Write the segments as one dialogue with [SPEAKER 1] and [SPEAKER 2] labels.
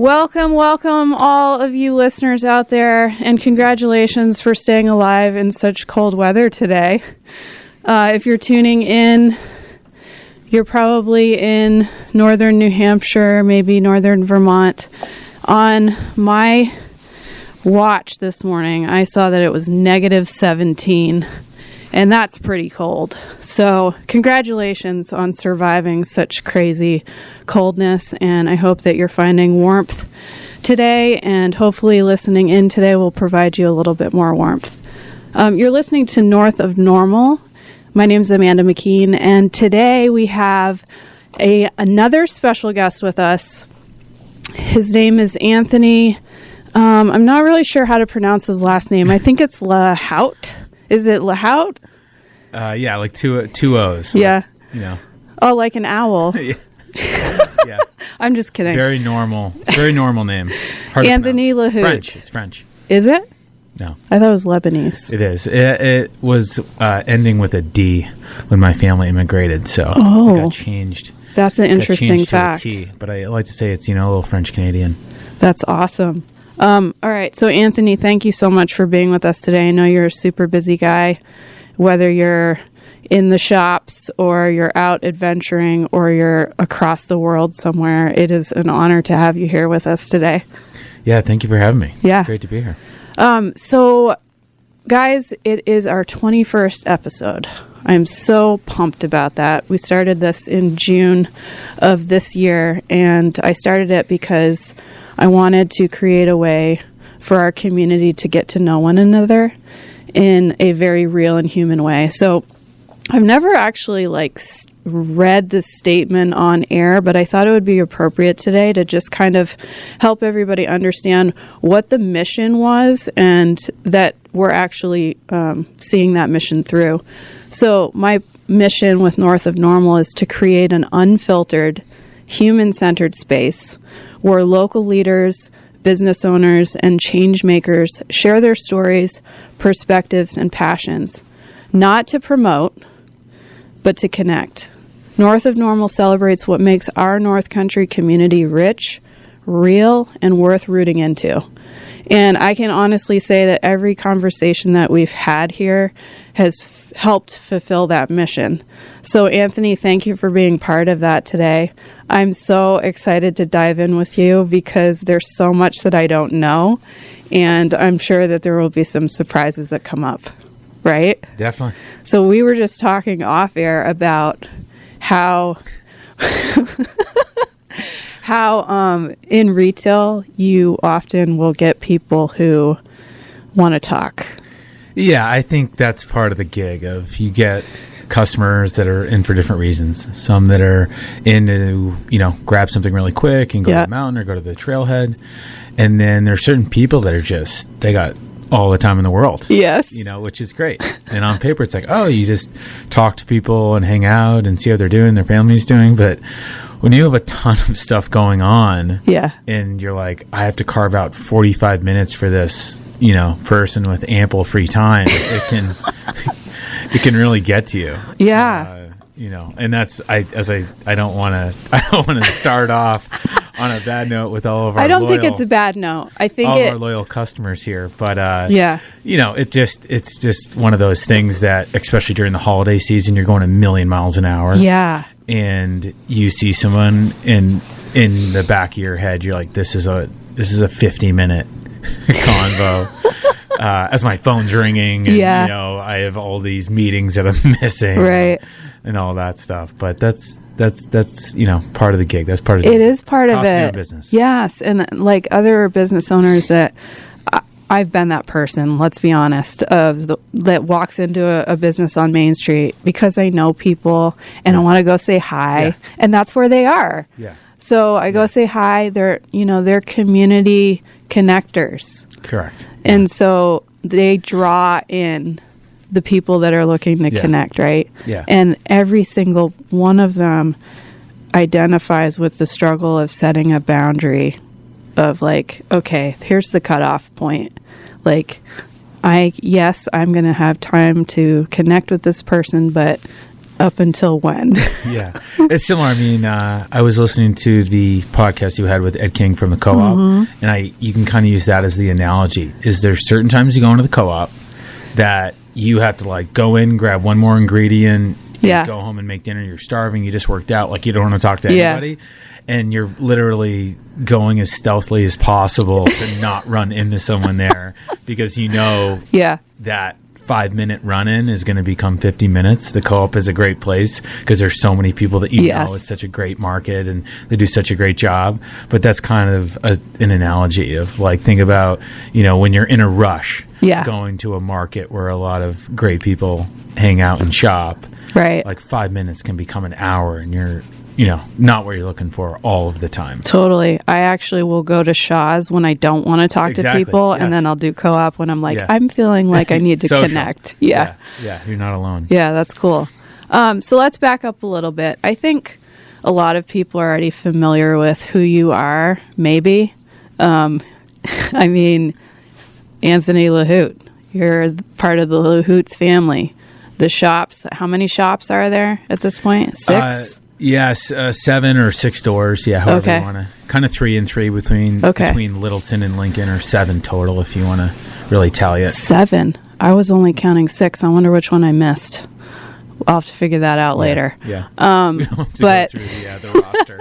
[SPEAKER 1] Welcome, all of you listeners out there, and congratulations for staying alive in such cold weather today. If you're tuning in, you're probably in northern New Hampshire, maybe northern Vermont. On my watch this morning, I saw that it was negative 17, and that's pretty cold. So congratulations on surviving such crazy coldness, and I hope that you're finding warmth today, and hopefully listening in today will provide you a little bit more warmth. You're listening to North of Normal. My name's Amanda McKeen, and today we have another special guest with us. His name is Anthony. I'm not really sure how to pronounce his last name. I think it's Lahout. Is it Lahout?
[SPEAKER 2] Yeah, like two O's.
[SPEAKER 1] Yeah.
[SPEAKER 2] Like,
[SPEAKER 1] Oh, like an owl.
[SPEAKER 2] Yeah. Yeah.
[SPEAKER 1] I'm just kidding.
[SPEAKER 2] Very normal name. Hard
[SPEAKER 1] Anthony Lahout.
[SPEAKER 2] French. It's French.
[SPEAKER 1] Is it?
[SPEAKER 2] No.
[SPEAKER 1] I thought it was Lebanese.
[SPEAKER 2] It is. It was ending with a D when my family immigrated, so it got changed.
[SPEAKER 1] That's an interesting fact.
[SPEAKER 2] To a T, but I like to say it's, a little French-Canadian.
[SPEAKER 1] That's awesome. All right. So, Anthony, thank you so much for being with us today. I know you're a super busy guy, whether you're in the shops or you're out adventuring or you're across the world somewhere. It is an honor to have you here with us today.
[SPEAKER 2] Yeah. Thank you for having me.
[SPEAKER 1] Yeah.
[SPEAKER 2] Great to be here.
[SPEAKER 1] So, guys, it is our 21st episode. I'm so pumped about that. We started this in June of this year, and I started it because I wanted to create a way for our community to get to know one another in a very real and human way. So I've never actually read this statement on air, but I thought it would be appropriate today to just kind of help everybody understand what the mission was and that we're actually seeing that mission through. So my mission with North of Normal is to create an unfiltered, human-centered space where local leaders, business owners, and change makers share their stories, perspectives, and passions, not to promote, but to connect. North of Normal celebrates what makes our North Country community rich, real, and worth rooting into. And I can honestly say that every conversation that we've had here has helped fulfill that mission. So, Anthony, thank you for being part of that today. I'm so excited to dive in with you because there's so much that I don't know, and I'm sure that there will be some surprises that come up, right?
[SPEAKER 2] Definitely.
[SPEAKER 1] So we were just talking off air about how in retail you often will get people who want to talk.
[SPEAKER 2] Yeah, I think that's part of the gig of you get customers that are in for different reasons. Some that are in to, grab something really quick and go to the mountain or go to the trailhead. And then there's certain people that are they got all the time in the world.
[SPEAKER 1] Yes.
[SPEAKER 2] Which is great. And on paper, it's like, oh, you just talk to people and hang out and see how they're doing, their family's doing. But when you have a ton of stuff going on, and you're like, I have to carve out 45 minutes for this, person with ample free time, it can really get to you.
[SPEAKER 1] Yeah.
[SPEAKER 2] And that's I don't want to start off on a bad note with all of our.
[SPEAKER 1] I don't think it's a bad note. I think
[SPEAKER 2] all of our loyal customers here, but it's just one of those things that, especially during the holiday season, you're going a million miles an hour.
[SPEAKER 1] Yeah.
[SPEAKER 2] And you see someone in the back of your head, you're like, this is a 50-minute convo. As my phone's ringing, and I have all these meetings that I'm missing,
[SPEAKER 1] right,
[SPEAKER 2] and all that stuff. But that's part of the gig. That's part of
[SPEAKER 1] it. Is part of it.
[SPEAKER 2] Business.
[SPEAKER 1] Yes, and like other business owners that I've been that person. Let's be honest, that walks into a business on Main Street because I know people and I want to go say hi, and that's where they are.
[SPEAKER 2] Yeah.
[SPEAKER 1] So I go say hi. They're community connectors.
[SPEAKER 2] Correct.
[SPEAKER 1] And so they draw in the people that are looking to connect, right?
[SPEAKER 2] Yeah.
[SPEAKER 1] And every single one of them identifies with the struggle of setting a boundary of like, okay, here's the cutoff point. I'm going to have time to connect with this person, but up until when?
[SPEAKER 2] Yeah, it's similar. I mean, I was listening to the podcast you had with Ed King from the co-op, and you can kind of use that as the analogy. Is there certain times you go into the co-op that you have to like go in, grab one more ingredient, go home and make dinner. You're starving. You just worked out. Like you don't want to talk to anybody. And you're literally going as stealthily as possible to not run into someone there because you know that 5-minute run-in is going to become 50 minutes. The co-op is a great place because there's so many people that you know. It's such a great market and they do such a great job. But that's kind of an analogy of like, think about, you know, when you're in a rush going to a market where a lot of great people hang out and shop.
[SPEAKER 1] Right.
[SPEAKER 2] Like 5 minutes can become an hour and you're, you know, not what you're looking for all of the time.
[SPEAKER 1] Totally. I actually will go to Shaw's when I don't want to talk to people, and then I'll do co-op when I'm like, I'm feeling like I need to connect. Yeah,
[SPEAKER 2] you're not alone.
[SPEAKER 1] Yeah, that's cool. So let's back up a little bit. I think a lot of people are already familiar with who you are, maybe. I mean, Anthony Lahout. You're part of the Lahouts family. The shops, how many shops are there at this point? 6?
[SPEAKER 2] Yes, 7 or 6 stores. Yeah, however you want to. Kind of 3 and 3 between Littleton and Lincoln, or 7 total if you want to really tally it.
[SPEAKER 1] 7. I was only counting 6. I wonder which one I missed. I'll have to figure that out later.
[SPEAKER 2] Yeah. We don't have to go through the roster.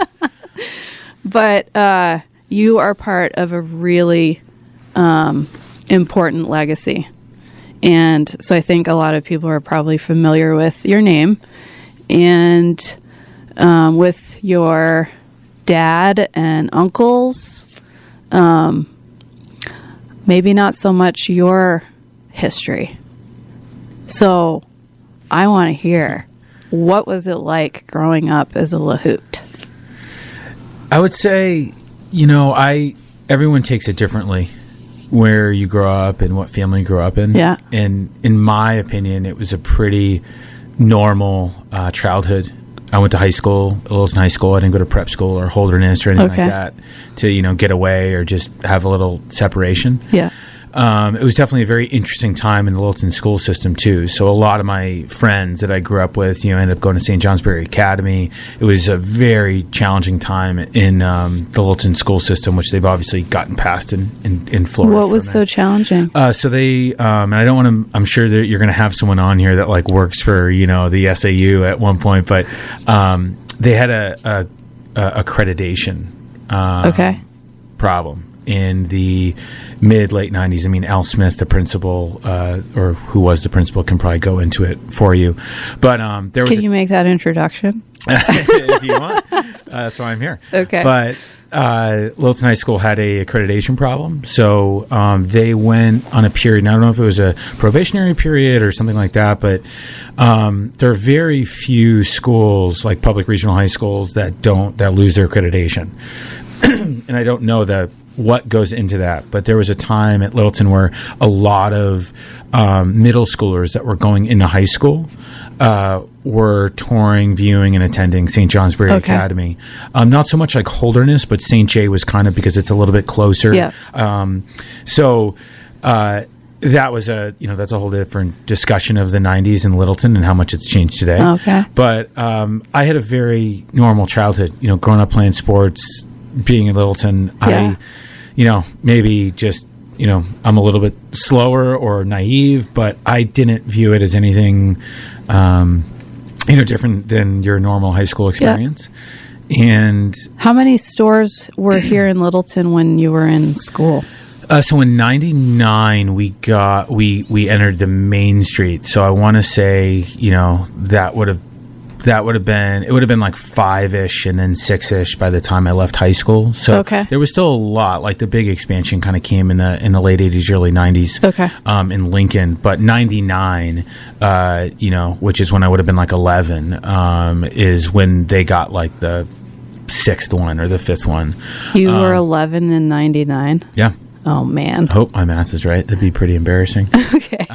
[SPEAKER 1] But you are part of a really important legacy. And so I think a lot of people are probably familiar with your name and with your dad and uncles. Maybe not so much your history. So I want to hear, what was it like growing up as a Lahout?
[SPEAKER 2] I would say, you know, everyone takes it differently, where you grow up and what family you grew up in.
[SPEAKER 1] Yeah.
[SPEAKER 2] And in my opinion, it was a pretty normal childhood. I went to high school, Littleton High School. I didn't go to prep school or Holderness or anything like that to, you know, get away or just have a little separation.
[SPEAKER 1] Yeah.
[SPEAKER 2] It was definitely a very interesting time in the Littleton school system too. So a lot of my friends that I grew up with, you know, ended up going to St. Johnsbury Academy. It was a very challenging time in the Littleton school system, which they've obviously gotten past in Florida.
[SPEAKER 1] What was so challenging?
[SPEAKER 2] So they, and I don't want to, I'm sure that you're going to have someone on here that like works for, you know, the SAU at one point, but they had a accreditation problem in the late 90s. I mean, Al Smith, the principal, or who was the principal, can probably go into it for you. But there was.
[SPEAKER 1] Can you make that introduction?
[SPEAKER 2] If you want. That's why I'm here.
[SPEAKER 1] Okay.
[SPEAKER 2] But Littleton High School had a accreditation problem. So they went on a period, and I don't know if it was a probationary period or something like that, but there are very few schools, like public regional high schools, that lose their accreditation. And I don't know what goes into that, but there was a time at Littleton where a lot of middle schoolers that were going into high school were touring, viewing, and attending St. Johnsbury Academy. Not so much like Holderness, but St. J was kind of, because it's a little bit closer.
[SPEAKER 1] Yeah.
[SPEAKER 2] That was that's a whole different discussion of the 90s in Littleton and how much it's changed today.
[SPEAKER 1] Okay.
[SPEAKER 2] But I had a very normal childhood, you know, growing up playing sports, being in Littleton.
[SPEAKER 1] Yeah.
[SPEAKER 2] Maybe just, you know, I'm a little bit slower or naive, but I didn't view it as anything, different than your normal high school experience. Yeah. And
[SPEAKER 1] how many stores were here in Littleton when you were in school?
[SPEAKER 2] So in '99, we entered the Main Street. So I want to say, you know, it would have been like 5-ish and then 6-ish by the time I left high school. So there was still a lot. Like the big expansion kind of came in the late 80s, early 90s. In Lincoln. But 99, which is when I would have been like 11, is when they got like the 6th one or the 5th one.
[SPEAKER 1] You were 11 in 99?
[SPEAKER 2] Yeah.
[SPEAKER 1] Oh, man.
[SPEAKER 2] I hope my math is right. That'd be pretty embarrassing.
[SPEAKER 1] Okay.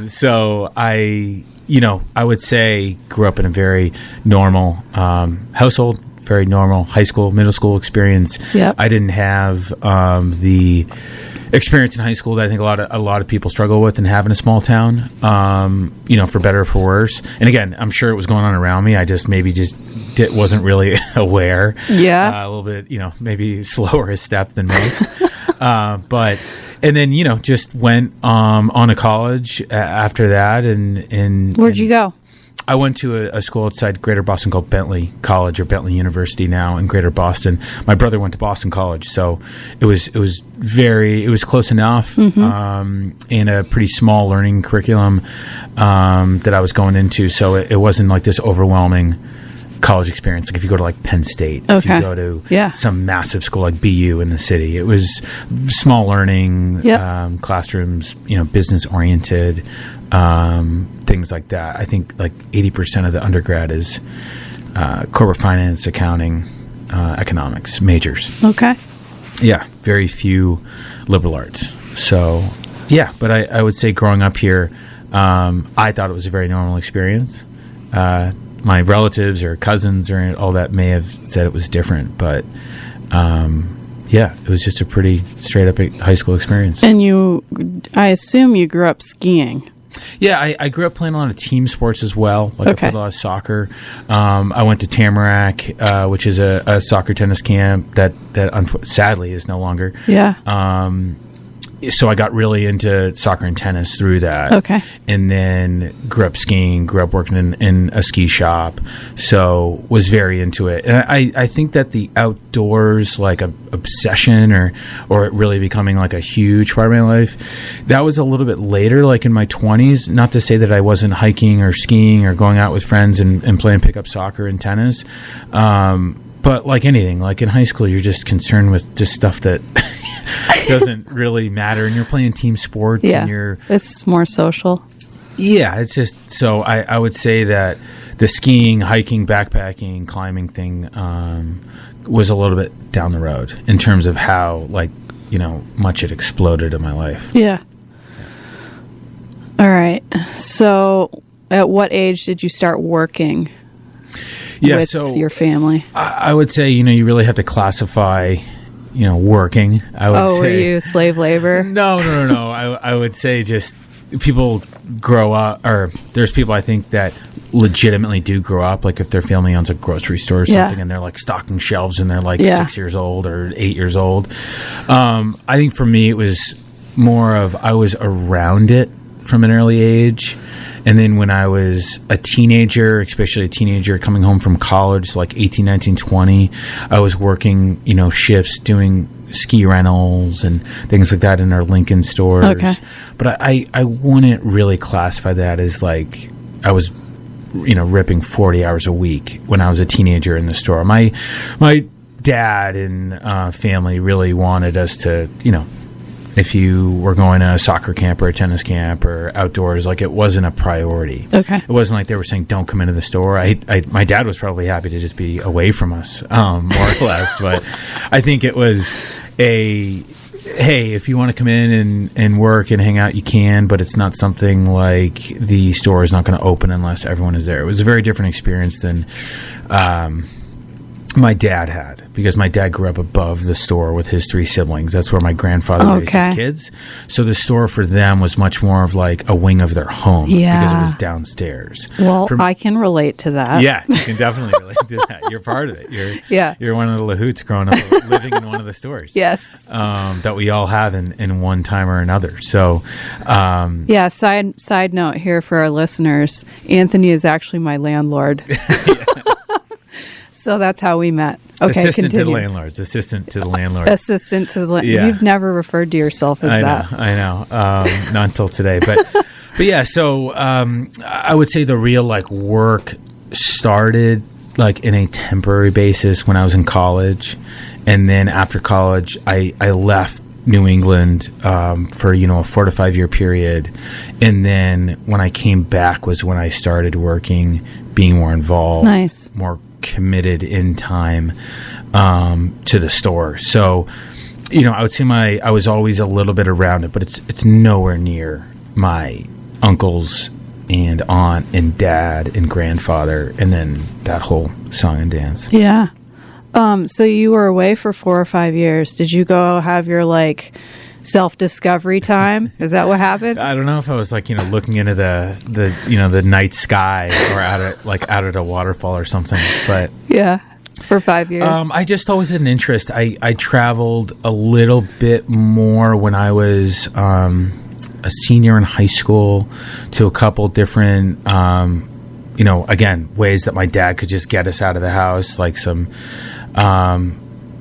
[SPEAKER 2] So I would say grew up in a very normal household, very normal high school, middle school experience.
[SPEAKER 1] Yep.
[SPEAKER 2] I didn't have experience in high school that I think a lot of people struggle with and have in a small town, for better or for worse. And again, I'm sure it was going on around me. I just wasn't really aware.
[SPEAKER 1] Yeah.
[SPEAKER 2] A little bit, maybe slower a step than most. And then, just went on to college after that. And
[SPEAKER 1] where'd you go?
[SPEAKER 2] I went to a school outside Greater Boston called Bentley College, or Bentley University now in Greater Boston. My brother went to Boston College, so it was close enough, and a pretty small learning curriculum that I was going into. So it wasn't like this overwhelming college experience. Like if you go to like Penn State, if you go to some massive school like BU in the city, it was small learning, classrooms, business oriented. Things like that. I think like 80% of the undergrad is corporate finance, accounting, economics majors.
[SPEAKER 1] Okay.
[SPEAKER 2] Yeah, very few liberal arts. So, yeah, but I would say growing up here, I thought it was a very normal experience. My relatives or cousins or all that may have said it was different, but it was just a pretty straight up high school experience. And
[SPEAKER 1] I assume you grew up skiing.
[SPEAKER 2] Yeah, I grew up playing a lot of team sports as well. I played a lot of soccer. I went to Tamarack, which is a soccer tennis camp that sadly is no longer.
[SPEAKER 1] Yeah.
[SPEAKER 2] So I got really into soccer and tennis through that.
[SPEAKER 1] Okay.
[SPEAKER 2] And then grew up skiing, grew up working in a ski shop. So was very into it. And I think that the outdoors, like a obsession or it really becoming like a huge part of my life, that was a little bit later, like in my 20s. Not to say that I wasn't hiking or skiing or going out with friends and playing pickup soccer and tennis. But like anything, like in high school, you're just concerned with just stuff that doesn't really matter, and you're playing team sports.
[SPEAKER 1] Yeah,
[SPEAKER 2] and
[SPEAKER 1] it's more social.
[SPEAKER 2] Yeah, it's just so I would say that the skiing, hiking, backpacking, climbing thing was a little bit down the road in terms of how much it exploded in my life.
[SPEAKER 1] Yeah. All right. So, at what age did you start working? With your family?
[SPEAKER 2] I would say you really have to classify. Working, I would say.
[SPEAKER 1] Were you slave labor?
[SPEAKER 2] No. I would say just people grow up, or there's people I think that legitimately do grow up, like if their family owns a grocery store or something and they're like stocking shelves and they're like 6 years old or 8 years old. I think for me it was more of I was around it from an early age. And then when I was a teenager, especially a teenager coming home from college, like 18, 19, 20, I was working, shifts doing ski rentals and things like that in our Lincoln stores.
[SPEAKER 1] Okay.
[SPEAKER 2] But I wouldn't really classify that as like I was, ripping 40 hours a week when I was a teenager in the store. My dad and family really wanted us to, if you were going to a soccer camp or a tennis camp or outdoors, like it wasn't a priority.
[SPEAKER 1] Okay.
[SPEAKER 2] It wasn't like they were saying, don't come into the store. My dad was probably happy to just be away from us, more or less. But I think it was hey, if you want to come in and work and hang out, you can, but it's not something like the store is not going to open unless everyone is there. It was a very different experience than my dad had, because my dad grew up above the store with his 3 siblings. That's where my grandfather raised his kids. So the store for them was much more of like a wing of their home because it was downstairs.
[SPEAKER 1] Well, I can relate to that.
[SPEAKER 2] Yeah, you can definitely relate to that. You're part of it. You're one of the Lahouts growing up living in one of the stores.
[SPEAKER 1] Yes.
[SPEAKER 2] That we all have in one time or another. So,
[SPEAKER 1] side note here for our listeners, Anthony is actually my landlord. So that's how we met. Okay,
[SPEAKER 2] Assistant
[SPEAKER 1] continue.
[SPEAKER 2] to the landlords. Assistant to the landlord.
[SPEAKER 1] Assistant to the landlord. Yeah. You've never referred to yourself as that.
[SPEAKER 2] I know. Not until today. But yeah, so I would say the real work started in a temporary basis when I was in college. And then after college, I left New England for, a 4 to 5 year period. And then when I came back was when I started working, being more involved.
[SPEAKER 1] Nice.
[SPEAKER 2] More committed in time to the store. So, I would say I was always a little bit around it, but it's nowhere near my uncles and aunt and dad and grandfather, and then that whole song and dance.
[SPEAKER 1] Yeah. So you were away for 4 or 5 years. Did you go have your self-discovery time? Is that what happened?
[SPEAKER 2] I don't know if I was like, looking into the night sky or out at a waterfall or something, but
[SPEAKER 1] yeah, for 5 years.
[SPEAKER 2] I just always had an interest. I traveled a little bit more when I was a senior in high school to a couple different, again, ways that my dad could just get us out of the house. Like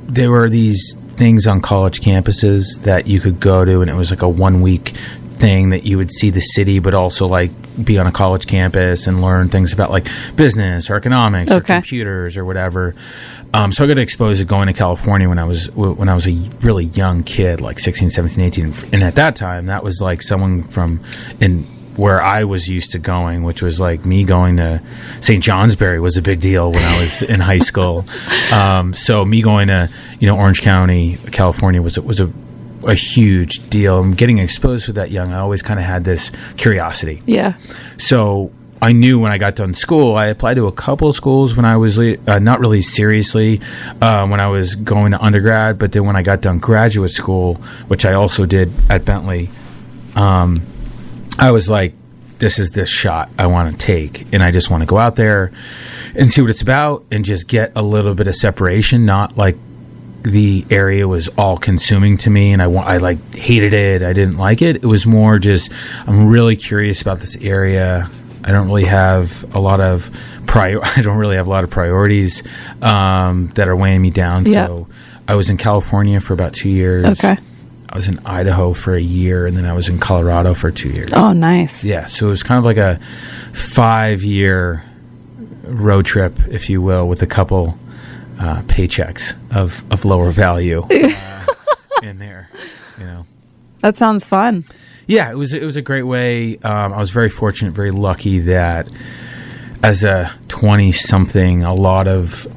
[SPEAKER 2] there were these things on college campuses that you could go to, and it was like a 1 week thing that you would see the city, but also like be on a college campus and learn things about like business or economics or computers or whatever. So I got exposed to going to California when I was a really young kid, like 16, 17, 18. And at that time, that was like someone from where I was used to going, which was like me going to St. Johnsbury was a big deal when I was in high school. So me going to, Orange County, California was a huge deal. And getting exposed to that young, I always kind of had this curiosity.
[SPEAKER 1] Yeah.
[SPEAKER 2] So I knew when I got done school, I applied to a couple of schools when I was not really seriously when I was going to undergrad. But then when I got done graduate school, which I also did at Bentley, I was like, this is the shot I want to take. And I just want to go out there and see what it's about and just get a little bit of separation, not like the area was all consuming to me and I like hated it. I didn't like it. It was more just, I'm really curious about this area. I don't really have a lot of priorities that are weighing me down. Yeah. So I was in California for about 2 years.
[SPEAKER 1] Okay.
[SPEAKER 2] I was in Idaho for a year, and then I was in Colorado for 2 years.
[SPEAKER 1] Oh, nice.
[SPEAKER 2] Yeah, so it was kind of like a 5-year road trip, if you will, with a couple paychecks of lower value in there.
[SPEAKER 1] That sounds fun.
[SPEAKER 2] Yeah, it was a great way. I was very fortunate, very lucky that as a 20-something, a lot of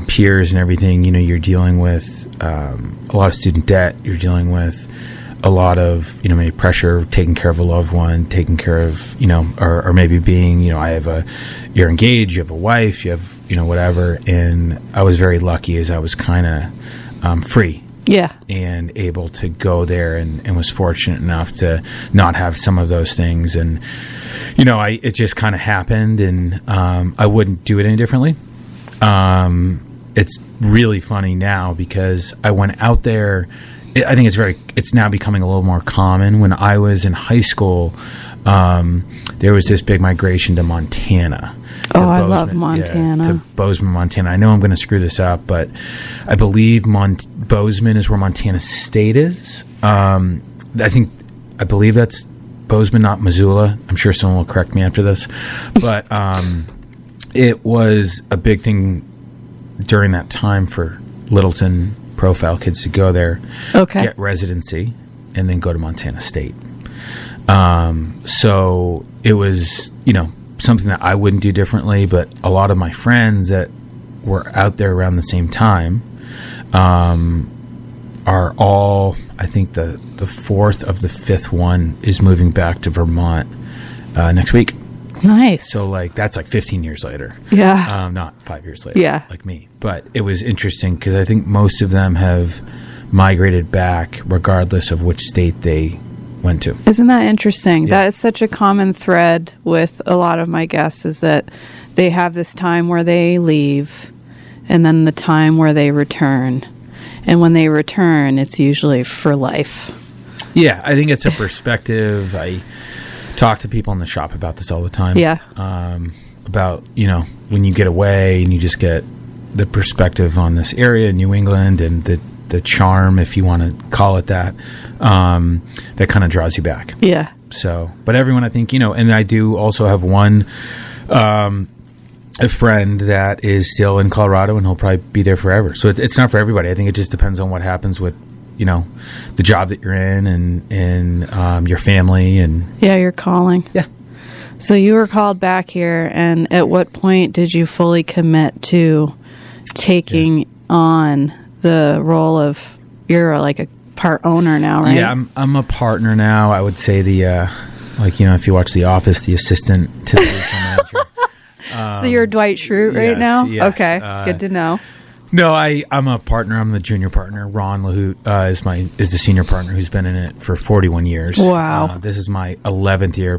[SPEAKER 2] peers and everything, you're dealing with a lot of student debt. You're dealing with a lot of, maybe pressure, taking care of a loved one, taking care of, or maybe being, you're engaged, you have a wife, you have, whatever. And I was very lucky as I was kind of free.
[SPEAKER 1] Yeah.
[SPEAKER 2] And able to go there and was fortunate enough to not have some of those things. And, it just kind of happened and I wouldn't do it any differently. It's really funny now because I went out there. I think it's now becoming a little more common. When I was in high school, there was this big migration to Montana.
[SPEAKER 1] I love Montana.
[SPEAKER 2] Yeah, to Bozeman, Montana. I know I'm going to screw this up, but I believe Bozeman is where Montana State is. I believe that's Bozeman, not Missoula. I'm sure someone will correct me after this. But it was a big thing during that time for Littleton profile kids to go there, get residency, and then go to Montana State. So it was, something that I wouldn't do differently, but a lot of my friends that were out there around the same time are all, I think the fourth of the fifth one is moving back to Vermont next week.
[SPEAKER 1] Nice.
[SPEAKER 2] So that's 15 years later.
[SPEAKER 1] Yeah.
[SPEAKER 2] Not 5 years later.
[SPEAKER 1] Yeah.
[SPEAKER 2] Like me. But it was interesting because I think most of them have migrated back regardless of which state they went to.
[SPEAKER 1] Isn't that interesting?
[SPEAKER 2] Yeah.
[SPEAKER 1] That is such a common thread with a lot of my guests is that they have this time where they leave and then the time where they return. And when they return, it's usually for life.
[SPEAKER 2] Yeah, I think it's a perspective. I talk to people in the shop about this all the time.
[SPEAKER 1] Yeah.
[SPEAKER 2] About, when you get away and you just get the perspective on this area in New England and the charm, if you want to call it that, that kind of draws you back.
[SPEAKER 1] Yeah.
[SPEAKER 2] So, but everyone, I think, and I do also have one, a friend that is still in Colorado and he'll probably be there forever. So it's not for everybody. I think it just depends on what happens with, the job that you're in and your family and
[SPEAKER 1] your calling.
[SPEAKER 2] Yeah.
[SPEAKER 1] So you were called back here, and at what point did you fully commit to taking on the role of, you're like a part owner now, right?
[SPEAKER 2] Yeah, I'm a partner now. I would say if you watch The Office, the assistant to the regional manager.
[SPEAKER 1] So you're Dwight Schrute right now?
[SPEAKER 2] Yes.
[SPEAKER 1] Okay, good to know.
[SPEAKER 2] No, I'm a partner. I'm the junior partner. Ron Lahout is the senior partner who's been in it for 41 years.
[SPEAKER 1] Wow.
[SPEAKER 2] This is my 11th year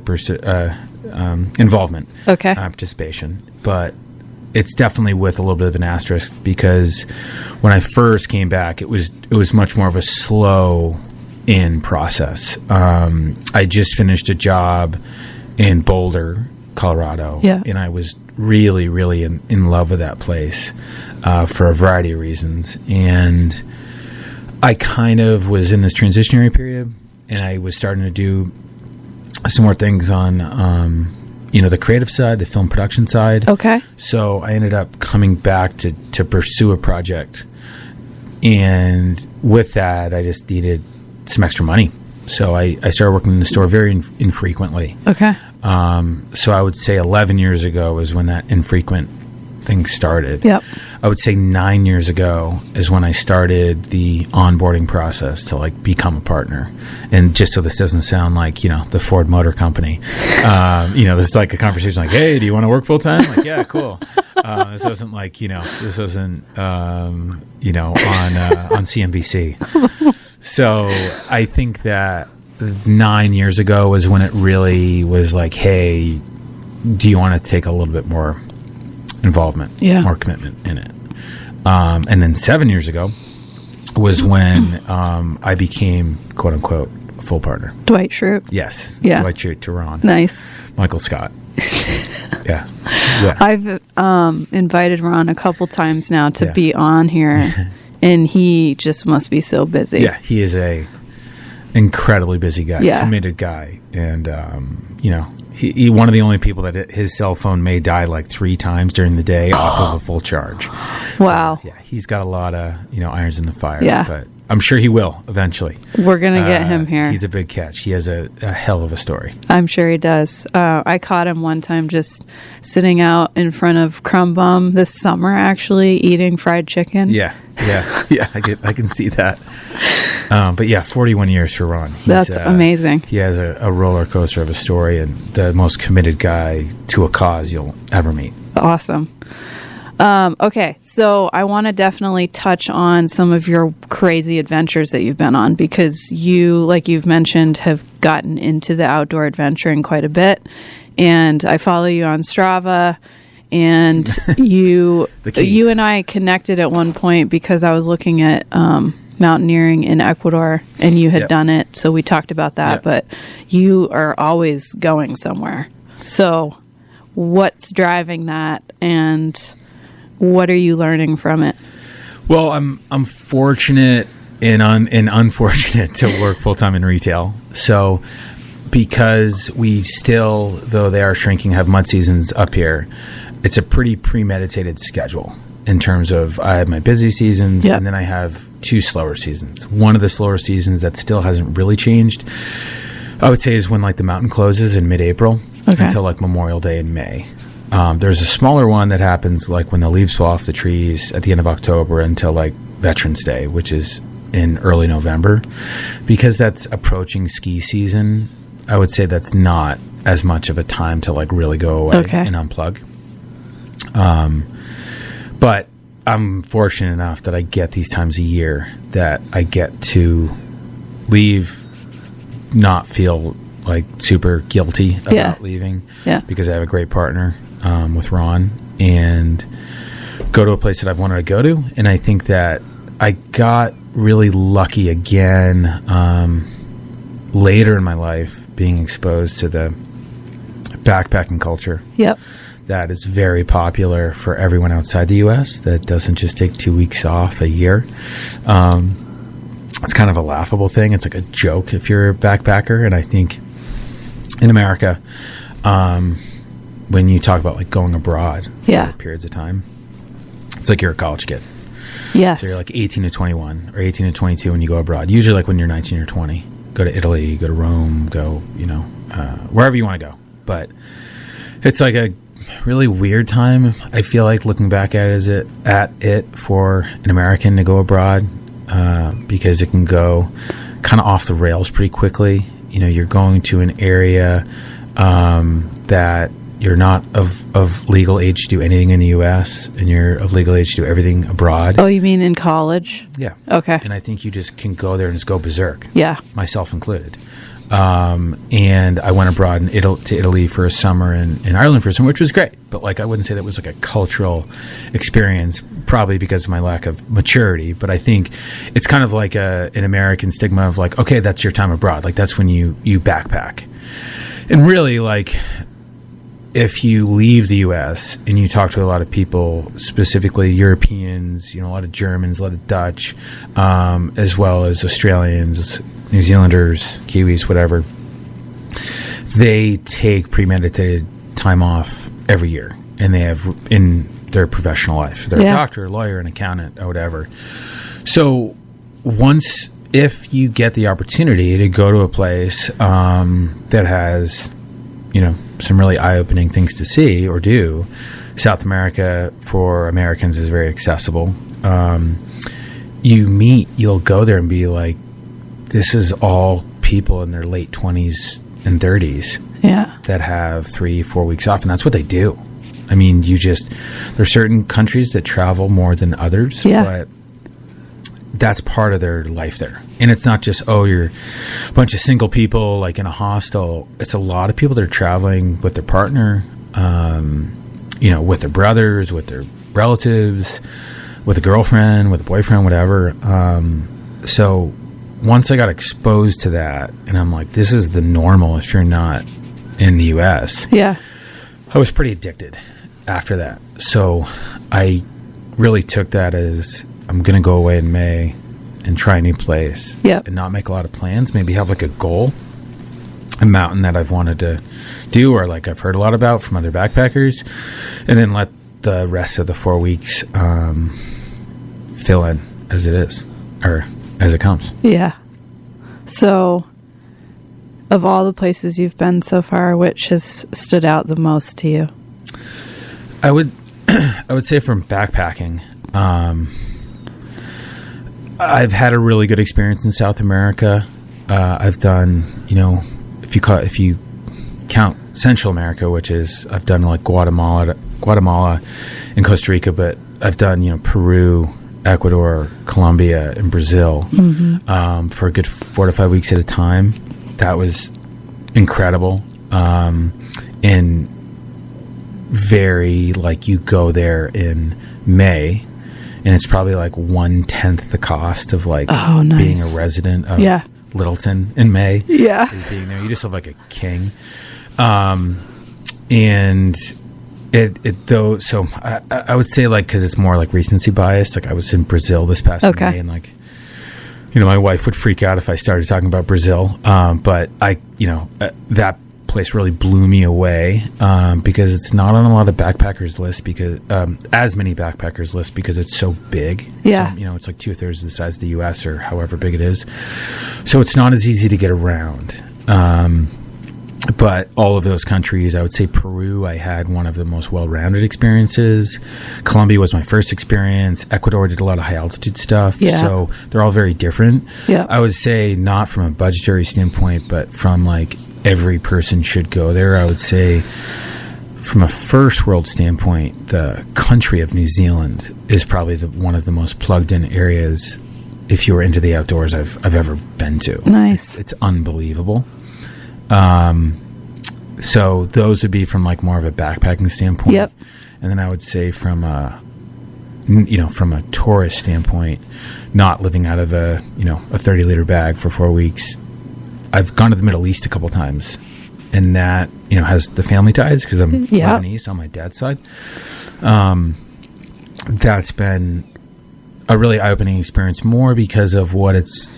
[SPEAKER 2] involvement.
[SPEAKER 1] Okay.
[SPEAKER 2] Participation. But it's definitely with a little bit of an asterisk, because when I first came back, it was much more of a slow in process. I just finished a job in Boulder, Colorado, and I was really, really in love with that place for a variety of reasons. And I kind of was in this transitionary period, and I was starting to do some more things on, the creative side, the film production side.
[SPEAKER 1] Okay.
[SPEAKER 2] So I ended up coming back to pursue a project. And with that, I just needed some extra money. So I started working in the store very infrequently.
[SPEAKER 1] Okay.
[SPEAKER 2] So I would say 11 years ago is when that infrequent thing started.
[SPEAKER 1] Yep.
[SPEAKER 2] I would say 9 years ago is when I started the onboarding process to become a partner. And just so this doesn't sound like, the Ford Motor Company, this is like a conversation like, hey, do you want to work full time? Like, yeah, cool. This wasn't this wasn't, on CNBC. So I think that 9 years ago was when it really was like, hey, do you want to take a little bit more involvement, more commitment in it? And then 7 years ago was when I became, quote unquote, a full partner.
[SPEAKER 1] Dwight Schrute.
[SPEAKER 2] Yes.
[SPEAKER 1] Yeah.
[SPEAKER 2] Dwight Schrute to Ron.
[SPEAKER 1] Nice.
[SPEAKER 2] Michael Scott. Yeah.
[SPEAKER 1] I've invited Ron a couple times now to be on here, and he just must be so busy.
[SPEAKER 2] Yeah, he is a incredibly busy guy, committed guy, and he one of the only people that his cell phone may die 3 times during the day off of a full charge.
[SPEAKER 1] Wow.
[SPEAKER 2] So, he's got a lot of irons in the fire.
[SPEAKER 1] Yeah.
[SPEAKER 2] But I'm sure he will eventually.
[SPEAKER 1] We're gonna get him here.
[SPEAKER 2] He's a big catch. He has a hell of a story.
[SPEAKER 1] I'm sure he does. I caught him one time just sitting out in front of Crumb Bum this summer, actually eating fried chicken.
[SPEAKER 2] Yeah. I can see that. But 41 years for Ron.
[SPEAKER 1] That's amazing.
[SPEAKER 2] He has a roller coaster of a story, and the most committed guy to a cause you'll ever meet.
[SPEAKER 1] Awesome. Okay, so I want to definitely touch on some of your crazy adventures that you've been on, because you, like you've mentioned, have gotten into the outdoor adventuring quite a bit. And I follow you on Strava, and you and I connected at one point because I was looking at mountaineering in Ecuador, and you had done it, so we talked about that. But you are always going somewhere. So what's driving that, and what are you learning from it?
[SPEAKER 2] Well, I'm fortunate and unfortunate to work full time in retail. So because we still, though they are shrinking, have mud seasons up here, it's a pretty premeditated schedule in terms of I have my busy seasons and then I have 2 slower seasons. One of the slower seasons that still hasn't really changed, I would say, is when the mountain closes in mid-April until Memorial Day in May. There's a smaller one that happens when the leaves fall off the trees at the end of October until Veterans Day, which is in early November. Because that's approaching ski season, I would say that's not as much of a time to really go away and unplug. But I'm fortunate enough that I get these times a year that I get to leave, not feel super guilty about leaving because I have a great partner with Ron, and go to a place that I've wanted to go to. And I think that I got really lucky again later in my life being exposed to the backpacking culture. That is very popular for everyone outside the U.S. that doesn't just take 2 weeks off a year. It's kind of a laughable thing. It's a joke if you're a backpacker. And I think in America, when you talk about going abroad for periods of time, it's like you're a college kid.
[SPEAKER 1] Yes.
[SPEAKER 2] So you're 18 to 21 or 18 to 22 when you go abroad. Usually when you're 19 or 20. Go to Italy, go to Rome, go, wherever you want to go. But it's a really weird time. I feel looking back at it for an American to go abroad, because it can go kind of off the rails pretty quickly. You're going to an area that you're not of legal age to do anything in the U.S. and you're of legal age to do everything abroad.
[SPEAKER 1] Oh, you mean in college?
[SPEAKER 2] Yeah.
[SPEAKER 1] Okay.
[SPEAKER 2] And I think you just can go there and just go berserk.
[SPEAKER 1] Yeah.
[SPEAKER 2] Myself included. And I went abroad to Italy for a summer and in Ireland for a summer, which was great. But like, I wouldn't say that was like a cultural experience, probably because of my lack of maturity. But I think it's kind of like an American stigma of like, okay, that's your time abroad. Like that's when you backpack. And really, like, if you leave the U.S. and you talk to a lot of people, specifically Europeans, a lot of Germans, a lot of Dutch, as well as Australians, New Zealanders, Kiwis, whatever, they take premeditated time off every year, and they have in their professional life. They're a doctor, a lawyer, an accountant, or whatever. So if you get the opportunity to go to a place that has, some really eye-opening things to see or do, South America for Americans is very accessible. You'll go there and be like, this is all people in their late 20s and 30s that have 3-4 weeks off, and that's what they do. I mean, there are certain countries that travel more than others, but that's part of their life there. And it's not just, you're a bunch of single people like in a hostel. It's a lot of people that are traveling with their partner, with their brothers, with their relatives, with a girlfriend, with a boyfriend, whatever. So once I got exposed to that, and I'm like, this is the normal if you're not in the U.S.
[SPEAKER 1] Yeah.
[SPEAKER 2] I was pretty addicted after that. So I really took that as, I'm going to go away in May and try a new place and not make a lot of plans. Maybe have like a goal, a mountain that I've wanted to do or like I've heard a lot about from other backpackers, and then let the rest of the 4 weeks fill in as it is or as it comes.
[SPEAKER 1] Yeah. So of all the places you've been so far, which has stood out the most to you?
[SPEAKER 2] I would say from backpacking, I've had a really good experience in South America. I've done, if you count Central America, which is, I've done like Guatemala and Costa Rica, but I've done, Peru, Ecuador, Colombia, and Brazil for a good 4 to 5 weeks at a time. That was incredible. And very, like, you go there in May, and it's probably like 1/10 the cost of like being a resident of Littleton in May. Yeah, is being there. You just live like a king. And it though. So I would say, like, because it's more like recency bias. Like, I was in Brazil this past May, and like, my wife would freak out if I started talking about Brazil. But that place really blew me away because it's not on a lot of backpackers lists, because as many backpackers lists, because it's so big. So, it's like 2/3 the size of the U.S. or however big it is. So it's not as easy to get around. But all of those countries, I would say Peru, I had one of the most well-rounded experiences. Colombia was my first experience. Ecuador did a lot of high altitude stuff. Yeah. So they're all very different. Yeah. I would say not from a budgetary standpoint, but from like every person should go there. I would say from a first world standpoint, the country of New Zealand is probably one of the most plugged in areas, if you were into the outdoors, I've ever been to.
[SPEAKER 1] Nice.
[SPEAKER 2] It's unbelievable. So those would be from like more of a backpacking standpoint. Yep. And then I would say from a tourist standpoint, not living out of a 30-liter bag for 4 weeks. I've gone to the Middle East a couple times, and that, has the family ties because I'm Lebanese on my dad's side. That's been a really eye-opening experience, more because of what it's,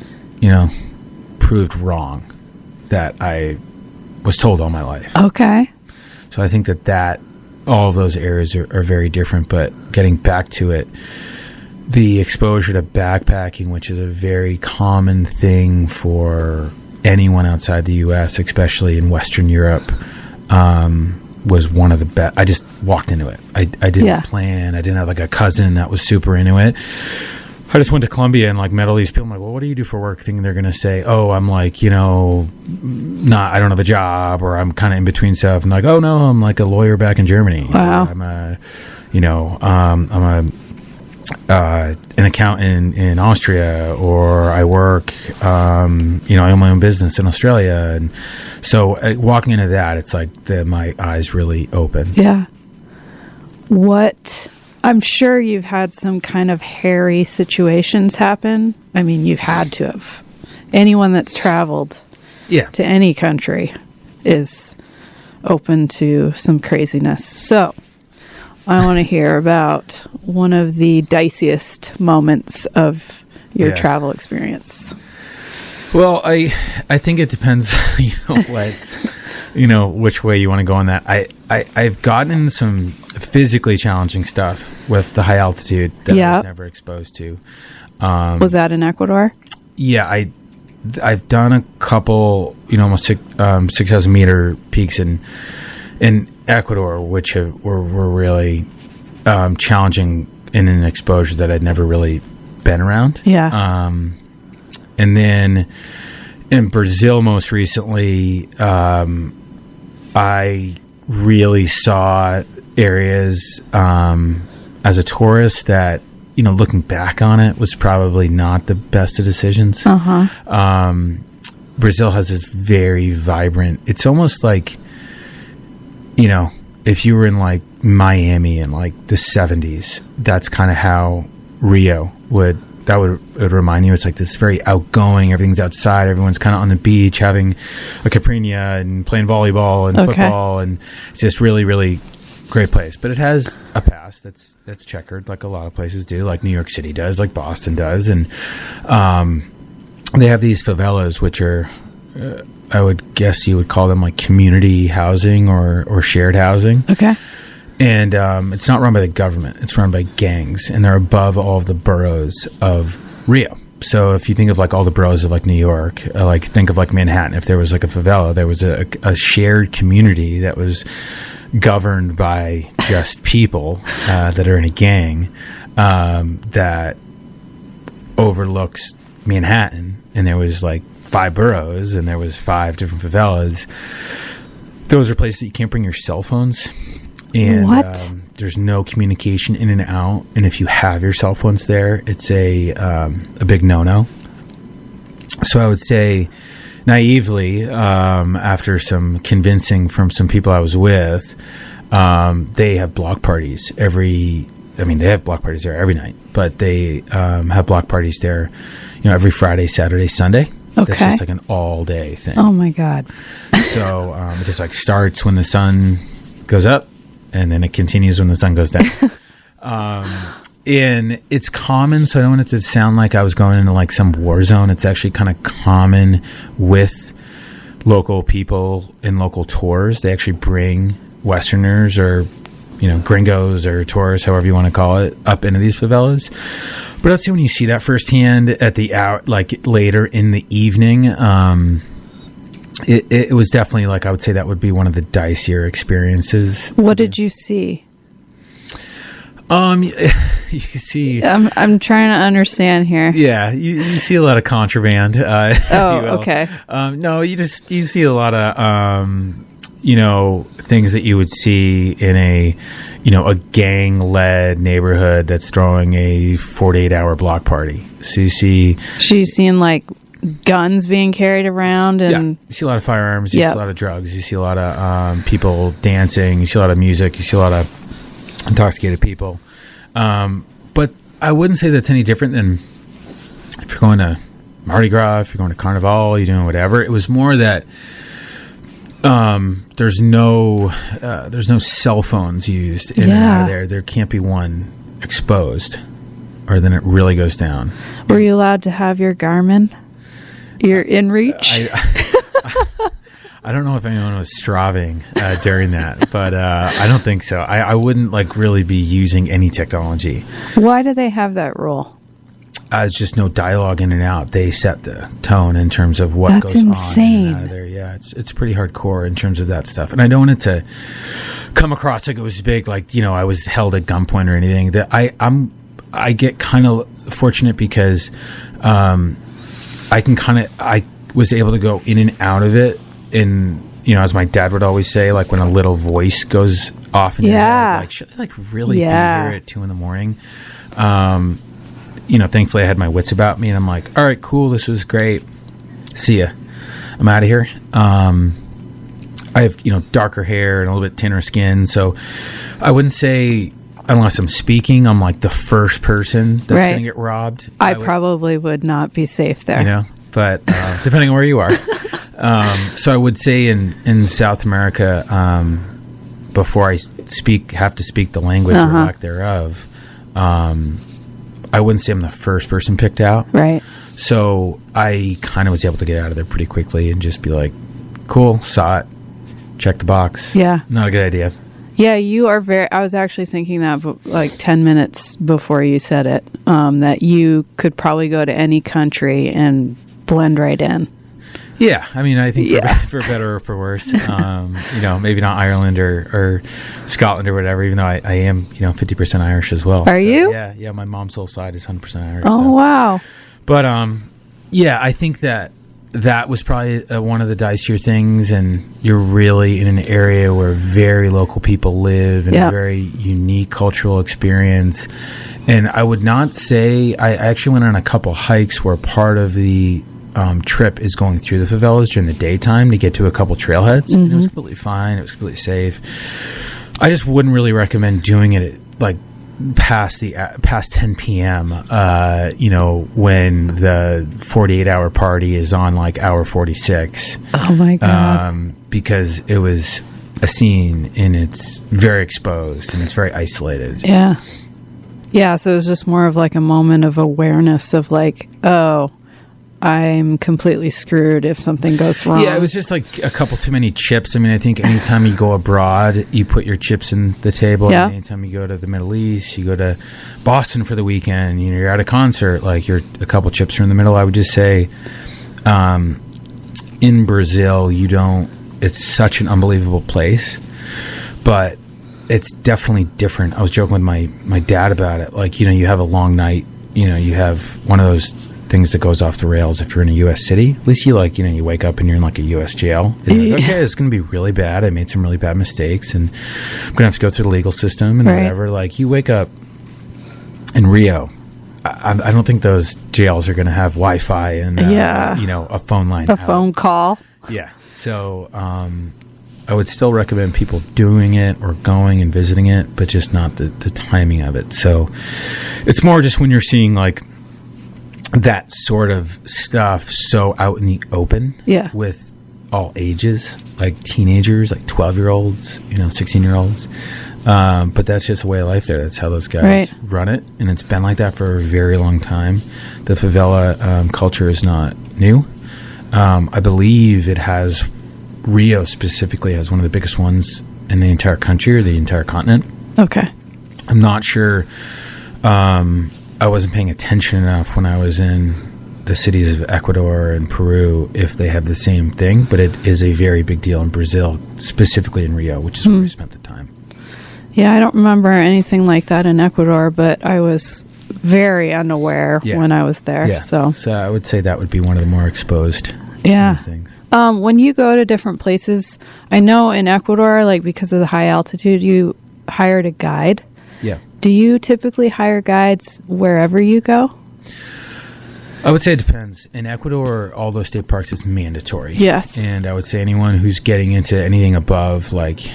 [SPEAKER 2] proved wrong that I was told all my life.
[SPEAKER 1] Okay.
[SPEAKER 2] So I think that all of those areas are very different, but getting back to it, the exposure to backpacking, which is a very common thing for anyone outside the U.S., especially in Western Europe, was one of the best. I just walked into it. I didn't plan. I didn't have like a cousin that was super into it. I just went to Columbia and like met all these people. I'm like, well, what do you do for work? Thinking they're going to say, oh, I'm like, I don't have a job, or I'm kind of in between stuff. And like, oh no, I'm like a lawyer back in Germany.
[SPEAKER 1] Wow.
[SPEAKER 2] I'm an accountant in Austria, or I work, I own my own business in Australia. And so walking into that, it's like my eyes really open.
[SPEAKER 1] Yeah. I'm sure you've had some kind of hairy situations happen. I mean, you've had to have. Anyone that's traveled to any country is open to some craziness. So I want to hear about one of the diciest moments of your travel experience.
[SPEAKER 2] Well, I think it depends, which way you want to go on that. I've gotten into some physically challenging stuff with the high altitude that I was never exposed to.
[SPEAKER 1] Was that in Ecuador?
[SPEAKER 2] Yeah, I've done a couple, almost 6,000 meter peaks in Ecuador, which were really challenging in an exposure that I'd never really been around.
[SPEAKER 1] Yeah.
[SPEAKER 2] And then in Brazil most recently, I really saw areas as a tourist that, looking back on it, was probably not the best of decisions. Brazil has this very vibrant, it's almost like, if you were in like Miami in like the 70s, that's kind of how Rio would remind you. It's like this very outgoing, everything's outside, everyone's kind of on the beach having a caipirinha and playing volleyball and football, and it's just really, really great place. But it has a past that's checkered, like a lot of places do, like New York City does, like Boston does. And they have these favelas, which are I would guess you would call them like community housing or shared housing.
[SPEAKER 1] Okay.
[SPEAKER 2] And it's not run by the government. It's run by gangs. And they're above all of the boroughs of Rio. So if you think of like all the boroughs of like New York, like think of like Manhattan. If there was like a favela, there was a shared community that was governed by just people that are in a gang that overlooks Manhattan. And there was like 5 boroughs, and there was 5 different favelas. Those are places that you can't bring your cell phones. And there's no communication in and out. And if you have your cell phones there, it's a big no-no. So I would say, naively, after some convincing from some people I was with, they have block parties they have block parties there every night, but they have block parties there, every Friday, Saturday, Sunday.
[SPEAKER 1] Okay.
[SPEAKER 2] That's just like an all-day thing.
[SPEAKER 1] Oh, my God.
[SPEAKER 2] So it just like starts when the sun goes up, and then it continues when the sun goes down. And it's common, so I don't want it to sound like I was going into like some war zone. It's actually kind of common with local people in local tours. They actually bring Westerners or, gringos or tourists, however you want to call it, up into these favelas. But I'd say when you see that firsthand at the like later in the evening, it was definitely like, I would say that would be one of the dicier experiences.
[SPEAKER 1] What did you see?
[SPEAKER 2] You see,
[SPEAKER 1] I'm trying to understand here.
[SPEAKER 2] Yeah, you see a lot of contraband.
[SPEAKER 1] Okay.
[SPEAKER 2] No, you see a lot of things that you would see in a gang-led neighborhood that's throwing a 48-hour block party. So she's
[SPEAKER 1] seeing like guns being carried around, and
[SPEAKER 2] you see a lot of firearms. You see a lot of drugs. You see a lot of people dancing. You see a lot of music. You see a lot of intoxicated people. But I wouldn't say that's any different than if you're going to Mardi Gras, if you're going to Carnival, you're doing whatever. It was more that there's no cell phones used in and out of there. There can't be one exposed, or then it really goes down.
[SPEAKER 1] Were you allowed to have your Garmin? Your InReach?
[SPEAKER 2] I don't know if anyone was striving during that, but I don't think so. I wouldn't like really be using any technology.
[SPEAKER 1] Why do they have that rule?
[SPEAKER 2] It's just no dialogue in and out. They set the tone in terms of what goes
[SPEAKER 1] insane.
[SPEAKER 2] on in and out of there. Yeah, it's pretty hardcore in terms of that stuff. And I don't want it to come across like it was big, like I was held at gunpoint or anything. That I get kind of fortunate because I was able to go in and out of it. And, as my dad would always say, like when a little voice goes off in your head, like, should I like really be here at 2 a.m? Thankfully I had my wits about me and I'm like, all right, cool. This was great. See ya. I'm out of here. I have, darker hair and a little bit thinner skin. So I wouldn't say, unless I'm speaking, I'm like the first person that's going to get robbed.
[SPEAKER 1] I probably would not be safe there.
[SPEAKER 2] But depending on where you are. So I would say in South America, before I have to speak the language or lack thereof, I wouldn't say I'm the first person picked out.
[SPEAKER 1] Right.
[SPEAKER 2] So I kind of was able to get out of there pretty quickly and just be like, cool, saw it, check the box.
[SPEAKER 1] Yeah.
[SPEAKER 2] Not a good idea.
[SPEAKER 1] Yeah, you are I was actually thinking that like 10 minutes before you said it, that you could probably go to any country and blend right in.
[SPEAKER 2] Yeah, I mean, I think for better or for worse, maybe not Ireland or Scotland or whatever, even though I am, 50% Irish as well.
[SPEAKER 1] Are you?
[SPEAKER 2] Yeah, my mom's whole side is 100% Irish.
[SPEAKER 1] Oh, wow.
[SPEAKER 2] But, I think that was probably one of the dicier things, and you're really in an area where very local people live and a very unique cultural experience. And I would not say, I actually went on a couple hikes where part of the trip is going through the favelas during the daytime to get to a couple trailheads. Mm-hmm. And it was completely fine. It was completely safe. I just wouldn't really recommend doing it at past 10 p.m. When the 48-hour party is on like hour 46.
[SPEAKER 1] Oh my God.
[SPEAKER 2] Because it was a scene and it's very exposed and it's very isolated.
[SPEAKER 1] Yeah. Yeah. So it was just more of like a moment of awareness of like, oh, I'm completely screwed if something goes wrong.
[SPEAKER 2] Yeah, it was just like a couple too many chips. I mean, I think anytime you go abroad, you put your chips in the table. Yeah. Anytime you go to the Middle East, you go to Boston for the weekend, you're at a concert, like you're a couple chips are in the middle. I would just say in Brazil, it's such an unbelievable place, but it's definitely different. I was joking with my dad about it. Like, you have a long night, you have one of those things that goes off the rails if you're in a U.S. city. At least you wake up and you're in like a U.S. jail. And you're like, okay, it's going to be really bad. I made some really bad mistakes and I'm going to have to go through the legal system and whatever. Like, you wake up in Rio. I don't think those jails are going to have Wi-Fi and, a phone line.
[SPEAKER 1] Phone call.
[SPEAKER 2] Yeah. So I would still recommend people doing it or going and visiting it, but just not the timing of it. So it's more just when you're seeing like that sort of stuff so out in the open with all ages, like teenagers, like 12-year-olds, 16-year-olds. But that's just a way of life there. That's how those guys run it. And it's been like that for a very long time. The favela culture is not new. I believe Rio specifically has one of the biggest ones in the entire country or the entire continent.
[SPEAKER 1] Okay.
[SPEAKER 2] I'm not sure. I wasn't paying attention enough when I was in the cities of Ecuador and Peru if they have the same thing, but it is a very big deal in Brazil, specifically in Rio, which is where we spent the time.
[SPEAKER 1] Yeah, I don't remember anything like that in Ecuador, but I was very unaware when I was there.
[SPEAKER 2] Yeah. So I would say that would be one of the more exposed things.
[SPEAKER 1] When you go to different places, I know in Ecuador, like because of the high altitude, you hired a guide.
[SPEAKER 2] Yeah.
[SPEAKER 1] Do you typically hire guides wherever you go?
[SPEAKER 2] I would say it depends. In Ecuador, all those state parks is mandatory.
[SPEAKER 1] Yes.
[SPEAKER 2] And I would say anyone who's getting into anything above, like,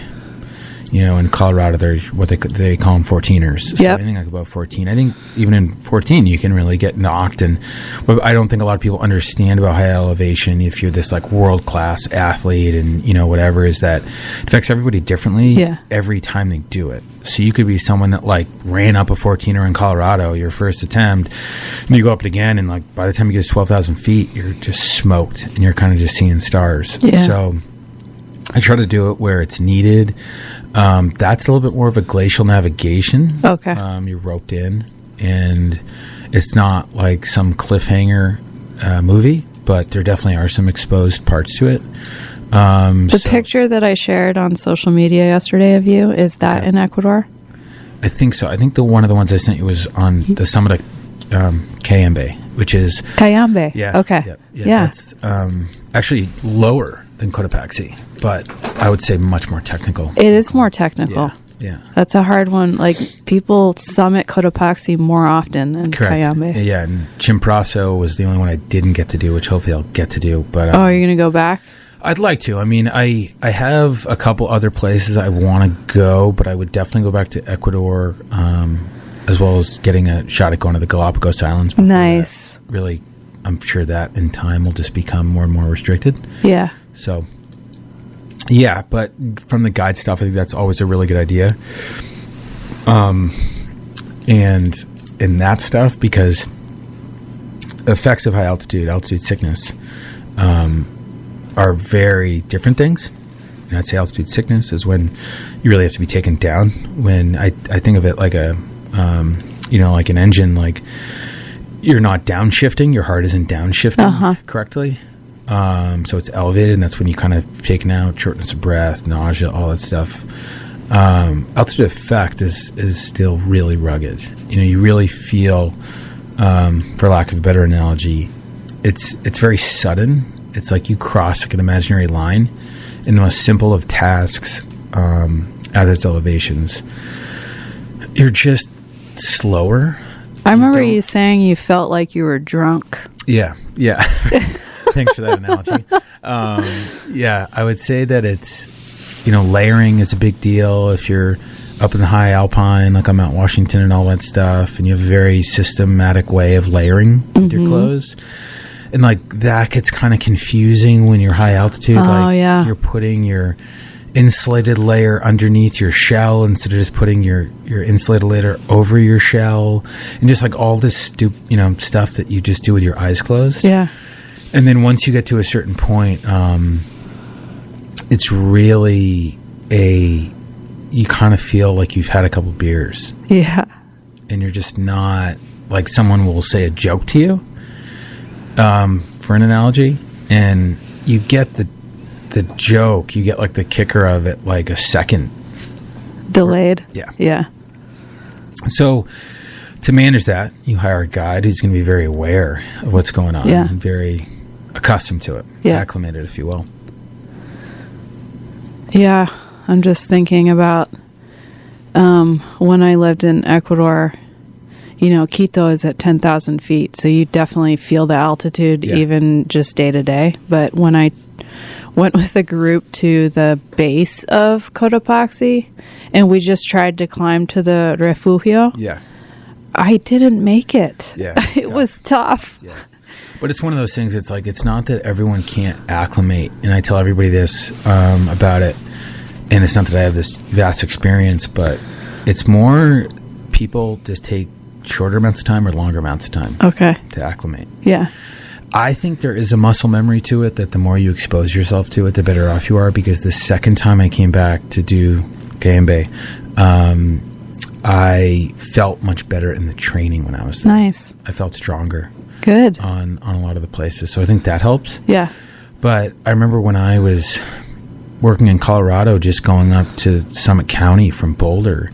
[SPEAKER 2] in Colorado, they're what they call them 14ers. So anything like above 14. I think even in 14, you can really get knocked. And what I don't think a lot of people understand about high elevation, if you're this like world-class athlete and, whatever, is that it affects everybody differently every time they do it. So you could be someone that like ran up a 14er in Colorado, your first attempt, and you go up it again, and like by the time you get to 12,000 feet, you're just smoked and you're kind of just seeing stars. Yeah. So I try to do it where it's needed. That's a little bit more of a glacial navigation.
[SPEAKER 1] Okay.
[SPEAKER 2] You're roped in, and it's not like some cliffhanger movie, but there definitely are some exposed parts to it.
[SPEAKER 1] The picture that I shared on social media yesterday of you, is that in Ecuador?
[SPEAKER 2] I think so. I think one of the ones I sent you was on the summit of Cayambe, which is...
[SPEAKER 1] Cayambe.
[SPEAKER 2] Yeah.
[SPEAKER 1] Okay.
[SPEAKER 2] Yeah. That's actually lower than Cotopaxi, but I would say much more technical.
[SPEAKER 1] It is more technical.
[SPEAKER 2] Yeah.
[SPEAKER 1] That's a hard one. Like, people summit Cotopaxi more often than Cayambe.
[SPEAKER 2] Yeah, and Chimborazo was the only one I didn't get to do, which hopefully I'll get to do. But
[SPEAKER 1] you're going to go back?
[SPEAKER 2] I'd like to. I mean, I have a couple other places I want to go, but I would definitely go back to Ecuador, as well as getting a shot at going to the Galapagos Islands.
[SPEAKER 1] Nice.
[SPEAKER 2] That. Really, I'm sure that in time will just become more and more restricted.
[SPEAKER 1] Yeah.
[SPEAKER 2] So, yeah, but from the guide stuff, I think that's always a really good idea. And in that stuff, because effects of high altitude sickness, are very different things. And I'd say altitude sickness is when you really have to be taken down. When I think of it like a, like an engine, like you're not downshifting, your heart isn't downshifting correctly. So it's elevated, and that's when you kind of taken out, shortness of breath, nausea, all that stuff. Altitude effect is still really rugged. You really feel, for lack of a better analogy, it's very sudden. It's like you cross like an imaginary line in the most simple of tasks at its elevations. You're just slower.
[SPEAKER 1] I remember you saying you felt like you were drunk.
[SPEAKER 2] Yeah. Thanks for that analogy. I would say that it's, layering is a big deal if you're up in the high alpine, like on Mount Washington and all that stuff, and you have a very systematic way of layering with your clothes. And like that gets kind of confusing when you're high altitude. You're putting your insulated layer underneath your shell instead of just putting your insulated layer over your shell, and just like all this stuff that you just do with your eyes closed.
[SPEAKER 1] Yeah.
[SPEAKER 2] And then once you get to a certain point, it's really you kind of feel like you've had a couple beers.
[SPEAKER 1] Yeah.
[SPEAKER 2] And you're just not, like, someone will say a joke to you, for an analogy, and you get the joke, you get like the kicker of it like a second
[SPEAKER 1] delayed. Yeah.
[SPEAKER 2] So to manage that, you hire a guide who's going to be very aware of what's going on and very accustomed to it, acclimated, if you will. Yeah,
[SPEAKER 1] I'm just thinking about when I lived in Ecuador. Quito is at 10,000 feet, so you definitely feel the altitude even just day to day. But when I went with a group to the base of Cotopaxi, and we just tried to climb to the refugio, I didn't make it. It was tough.
[SPEAKER 2] Yeah. But it's one of those things, it's like, it's not that everyone can't acclimate, and I tell everybody this about it, and it's not that I have this vast experience, but it's more people just take shorter amounts of time or longer amounts of time to acclimate.
[SPEAKER 1] Yeah.
[SPEAKER 2] I think there is a muscle memory to it, that the more you expose yourself to it, the better off you are, because the second time I came back to do Cayambe, I felt much better in the training when I was there.
[SPEAKER 1] Nice.
[SPEAKER 2] I felt stronger.
[SPEAKER 1] Good.
[SPEAKER 2] On a lot of the places. So I think that helps.
[SPEAKER 1] Yeah.
[SPEAKER 2] But I remember when I was working in Colorado, just going up to Summit County from Boulder,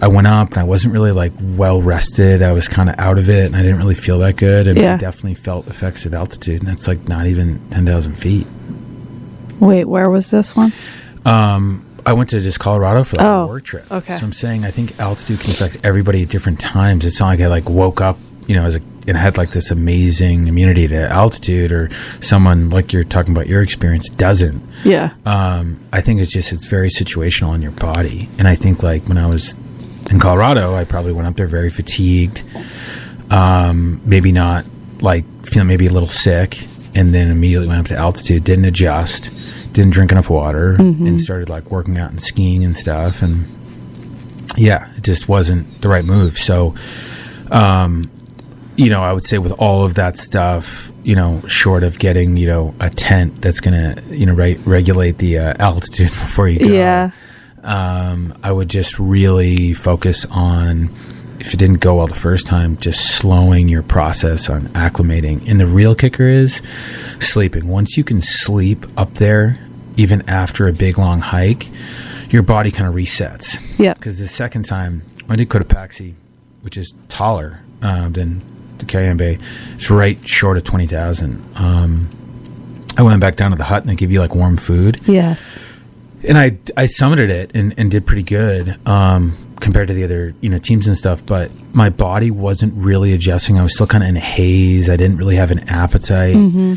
[SPEAKER 2] I went up and I wasn't really like well rested. I was kind of out of it and I didn't really feel that good. And I definitely felt effects of altitude. And that's like not even 10,000 feet.
[SPEAKER 1] Wait, where was this one?
[SPEAKER 2] I went to just Colorado for like a work trip.
[SPEAKER 1] Okay.
[SPEAKER 2] So I'm saying I think altitude can affect everybody at different times. It's not like I like woke up, and had like this amazing immunity to altitude, or someone like you're talking about your experience doesn't.
[SPEAKER 1] Yeah.
[SPEAKER 2] I think it's very situational in your body. And I think like when I was in Colorado, I probably went up there very fatigued, maybe not like feeling maybe a little sick, and then immediately went up to altitude, didn't adjust, didn't drink enough water, and started like working out and skiing and stuff. And it just wasn't the right move. So, I would say with all of that stuff, short of getting, a tent that's going to, regulate the altitude before you go.
[SPEAKER 1] Yeah.
[SPEAKER 2] I would just really focus on, if it didn't go well the first time, just slowing your process on acclimating. And the real kicker is sleeping. Once you can sleep up there, even after a big long hike, your body kind of resets.
[SPEAKER 1] Yeah.
[SPEAKER 2] Because the second time I did Cotopaxi, which is taller than the Cayambe. It's right short of 20,000. I went back down to the hut and they give you like warm food.
[SPEAKER 1] Yes.
[SPEAKER 2] And I summited it and did pretty good compared to the other teams and stuff. But my body wasn't really adjusting. I was still kind of in a haze. I didn't really have an appetite. Mm-hmm.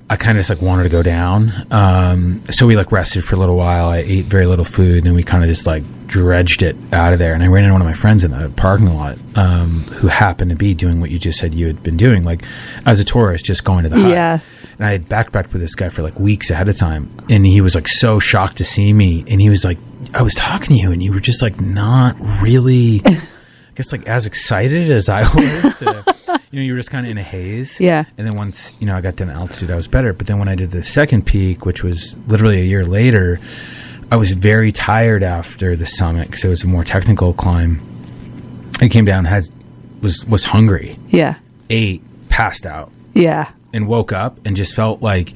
[SPEAKER 2] I kind of just like wanted to go down. So we like rested for a little while. I ate very little food, and then we kind of just like dredged it out of there. And I ran into one of my friends in the parking lot who happened to be doing what you just said you had been doing, like as a tourist, just going to the hut.
[SPEAKER 1] Yes.
[SPEAKER 2] And I had backpacked with this guy for like weeks ahead of time, and he was like so shocked to see me. And he was like, I was talking to you, and you were just like not really, I guess like as excited as I was to, you were just kind of in a haze.
[SPEAKER 1] Yeah.
[SPEAKER 2] And then once, I got down to altitude, I was better. But then when I did the second peak, which was literally a year later, I was very tired after the summit because it was a more technical climb. I came down, was hungry.
[SPEAKER 1] Yeah.
[SPEAKER 2] Ate, passed out.
[SPEAKER 1] Yeah.
[SPEAKER 2] And woke up and just felt like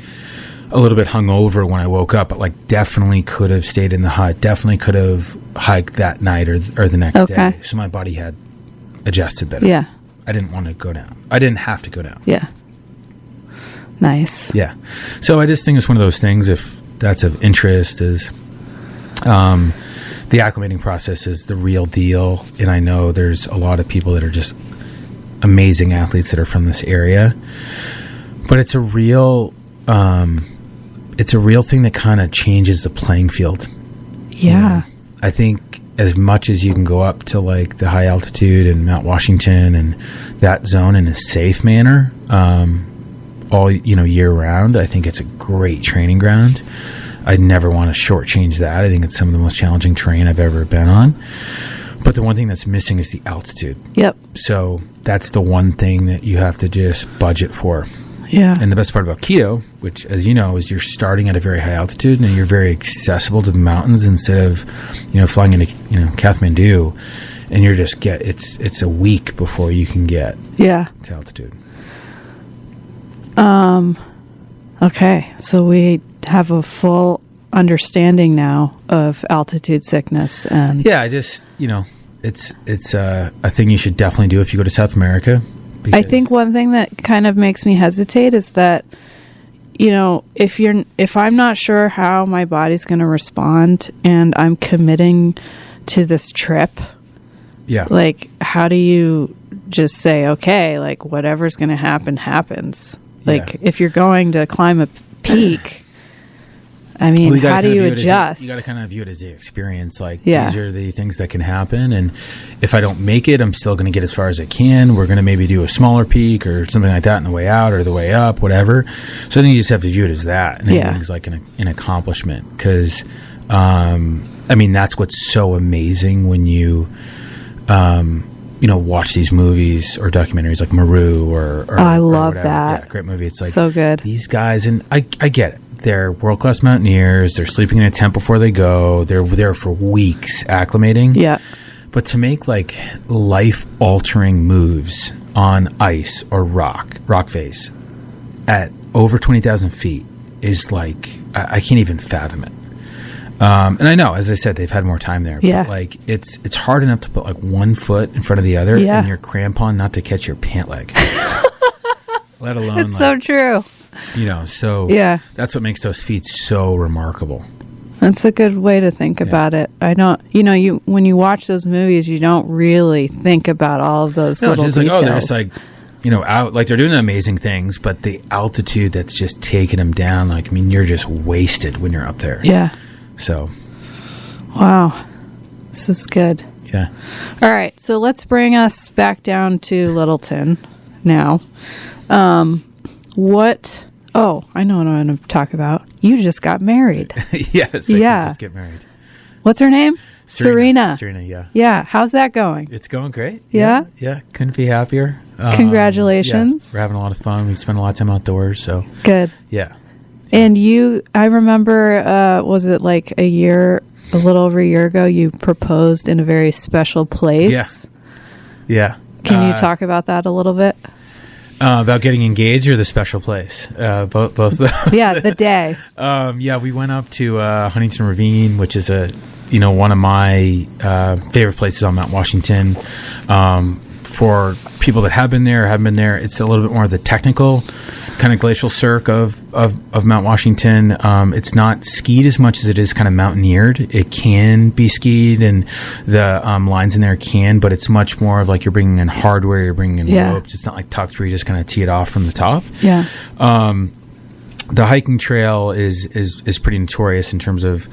[SPEAKER 2] a little bit hungover when I woke up, but like definitely could have stayed in the hut, definitely could have hiked that night or the next day. So my body had adjusted better.
[SPEAKER 1] Yeah.
[SPEAKER 2] I didn't want to go down. I didn't have to go down.
[SPEAKER 1] Yeah. Nice.
[SPEAKER 2] Yeah. So I just think it's one of those things, if that's of interest, is the acclimating process is the real deal. And I know there's a lot of people that are just amazing athletes that are from this area, but it's a real thing that kind of changes the playing field.
[SPEAKER 1] Yeah.
[SPEAKER 2] I think as much as you can go up to like the high altitude and Mount Washington and that zone in a safe manner, all, year round, I think it's a great training ground. I'd never want to shortchange that. I think it's some of the most challenging terrain I've ever been on. But the one thing that's missing is the altitude.
[SPEAKER 1] Yep.
[SPEAKER 2] So that's the one thing that you have to just budget for.
[SPEAKER 1] Yeah.
[SPEAKER 2] And the best part about keto, which, as you know, is you're starting at a very high altitude and you're very accessible to the mountains instead of, flying into, Kathmandu, and you're just it's a week before you can get to altitude.
[SPEAKER 1] Okay. So we have a full understanding now of altitude sickness, and
[SPEAKER 2] I just, it's a thing you should definitely do if you go to South America.
[SPEAKER 1] I think one thing that kind of makes me hesitate is that, if I'm not sure how my body's going to respond and I'm committing to this trip, like, how do you just say, okay, like, whatever's going to happen happens? Like, if you're going to climb a peak, I mean, how do you adjust?
[SPEAKER 2] You got to kind of view it as the experience. Like, these are the things that can happen. And if I don't make it, I'm still going to get as far as I can. We're going to maybe do a smaller peak or something like that on the way out or the way up, whatever. So I think you just have to view it as that. And everything's like an accomplishment. Because, that's what's so amazing when you, watch these movies or documentaries like Maru or
[SPEAKER 1] I love
[SPEAKER 2] whatever.
[SPEAKER 1] that.
[SPEAKER 2] Yeah, great movie. It's like
[SPEAKER 1] so good.
[SPEAKER 2] These guys, and I get it. They're world-class mountaineers. They're sleeping in a tent before they go. They're there for weeks acclimating.
[SPEAKER 1] Yeah.
[SPEAKER 2] But to make like life-altering moves on ice or rock face at over 20,000 feet is like, I can't even fathom it. And I know, as I said, they've had more time there.
[SPEAKER 1] Yeah.
[SPEAKER 2] But like, it's hard enough to put like one foot in front of the other and your crampon not to catch your pant leg. Let alone
[SPEAKER 1] it's so true.
[SPEAKER 2] That's what makes those feats so remarkable.
[SPEAKER 1] That's a good way to think about it. I don't, when you watch those movies, you don't really think about all of those little
[SPEAKER 2] just
[SPEAKER 1] details.
[SPEAKER 2] Like, they're just like, out, like they're doing amazing things, but the altitude that's just taking them down, like, you're just wasted when you're up there.
[SPEAKER 1] Yeah.
[SPEAKER 2] So.
[SPEAKER 1] Wow. This is good.
[SPEAKER 2] Yeah.
[SPEAKER 1] All right. So let's bring us back down to Littleton now. Oh, I know what I'm going to talk about. You just got married.
[SPEAKER 2] Yes, I did just get married.
[SPEAKER 1] What's her name? Serena.
[SPEAKER 2] Serena, yeah.
[SPEAKER 1] Yeah, how's that going?
[SPEAKER 2] It's going great.
[SPEAKER 1] Yeah?
[SPEAKER 2] Yeah, couldn't be happier.
[SPEAKER 1] Congratulations.
[SPEAKER 2] Yeah, we're having a lot of fun. We spend a lot of time outdoors, so.
[SPEAKER 1] Good.
[SPEAKER 2] Yeah.
[SPEAKER 1] And I remember, was it like a little over a year ago, you proposed in a very special place?
[SPEAKER 2] Yeah.
[SPEAKER 1] Can you talk about that a little bit?
[SPEAKER 2] About getting engaged or the special place? Both of those.
[SPEAKER 1] Yeah, the day.
[SPEAKER 2] We went up to Huntington Ravine, which is a one of my favorite places on Mount Washington. For people that have been there or haven't been there, it's a little bit more of the technical kind of glacial cirque of Mount Washington. It's not skied as much as it is kind of mountaineered. It can be skied, and the lines in there can, but it's much more of like you're bringing in hardware, you're bringing in ropes. It's not like tucked where you just kind of tee it off from the top.
[SPEAKER 1] Yeah.
[SPEAKER 2] The hiking trail is pretty notorious in terms of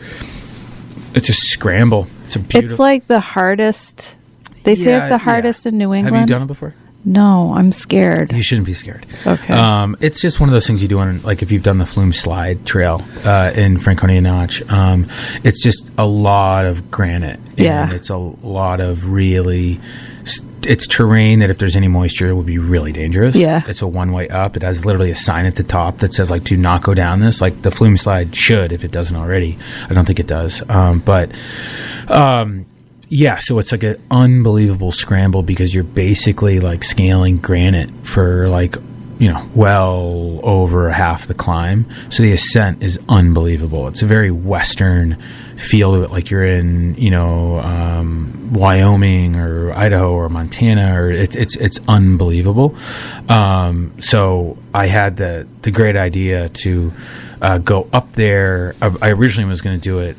[SPEAKER 2] it's a scramble.
[SPEAKER 1] It's like the hardest. They say it's the hardest in New England.
[SPEAKER 2] Have you done it before?
[SPEAKER 1] No, I'm scared.
[SPEAKER 2] You shouldn't be scared.
[SPEAKER 1] Okay.
[SPEAKER 2] It's just one of those things you do on, like, if you've done the Flume Slide Trail in Franconia Notch. It's just a lot of granite. And it's a lot of really... It's terrain that if there's any moisture, it would be really dangerous.
[SPEAKER 1] Yeah.
[SPEAKER 2] It's a one-way up. It has literally a sign at the top that says, like, do not go down this. Like, the Flume Slide should, if it doesn't already. I don't think it does. Yeah, so it's like an unbelievable scramble because you're basically like scaling granite for like, well over half the climb. So the ascent is unbelievable. It's a very Western feel to it, like you're in, Wyoming or Idaho or Montana, or it's unbelievable. So I had the great idea to go up there. I originally was going to do it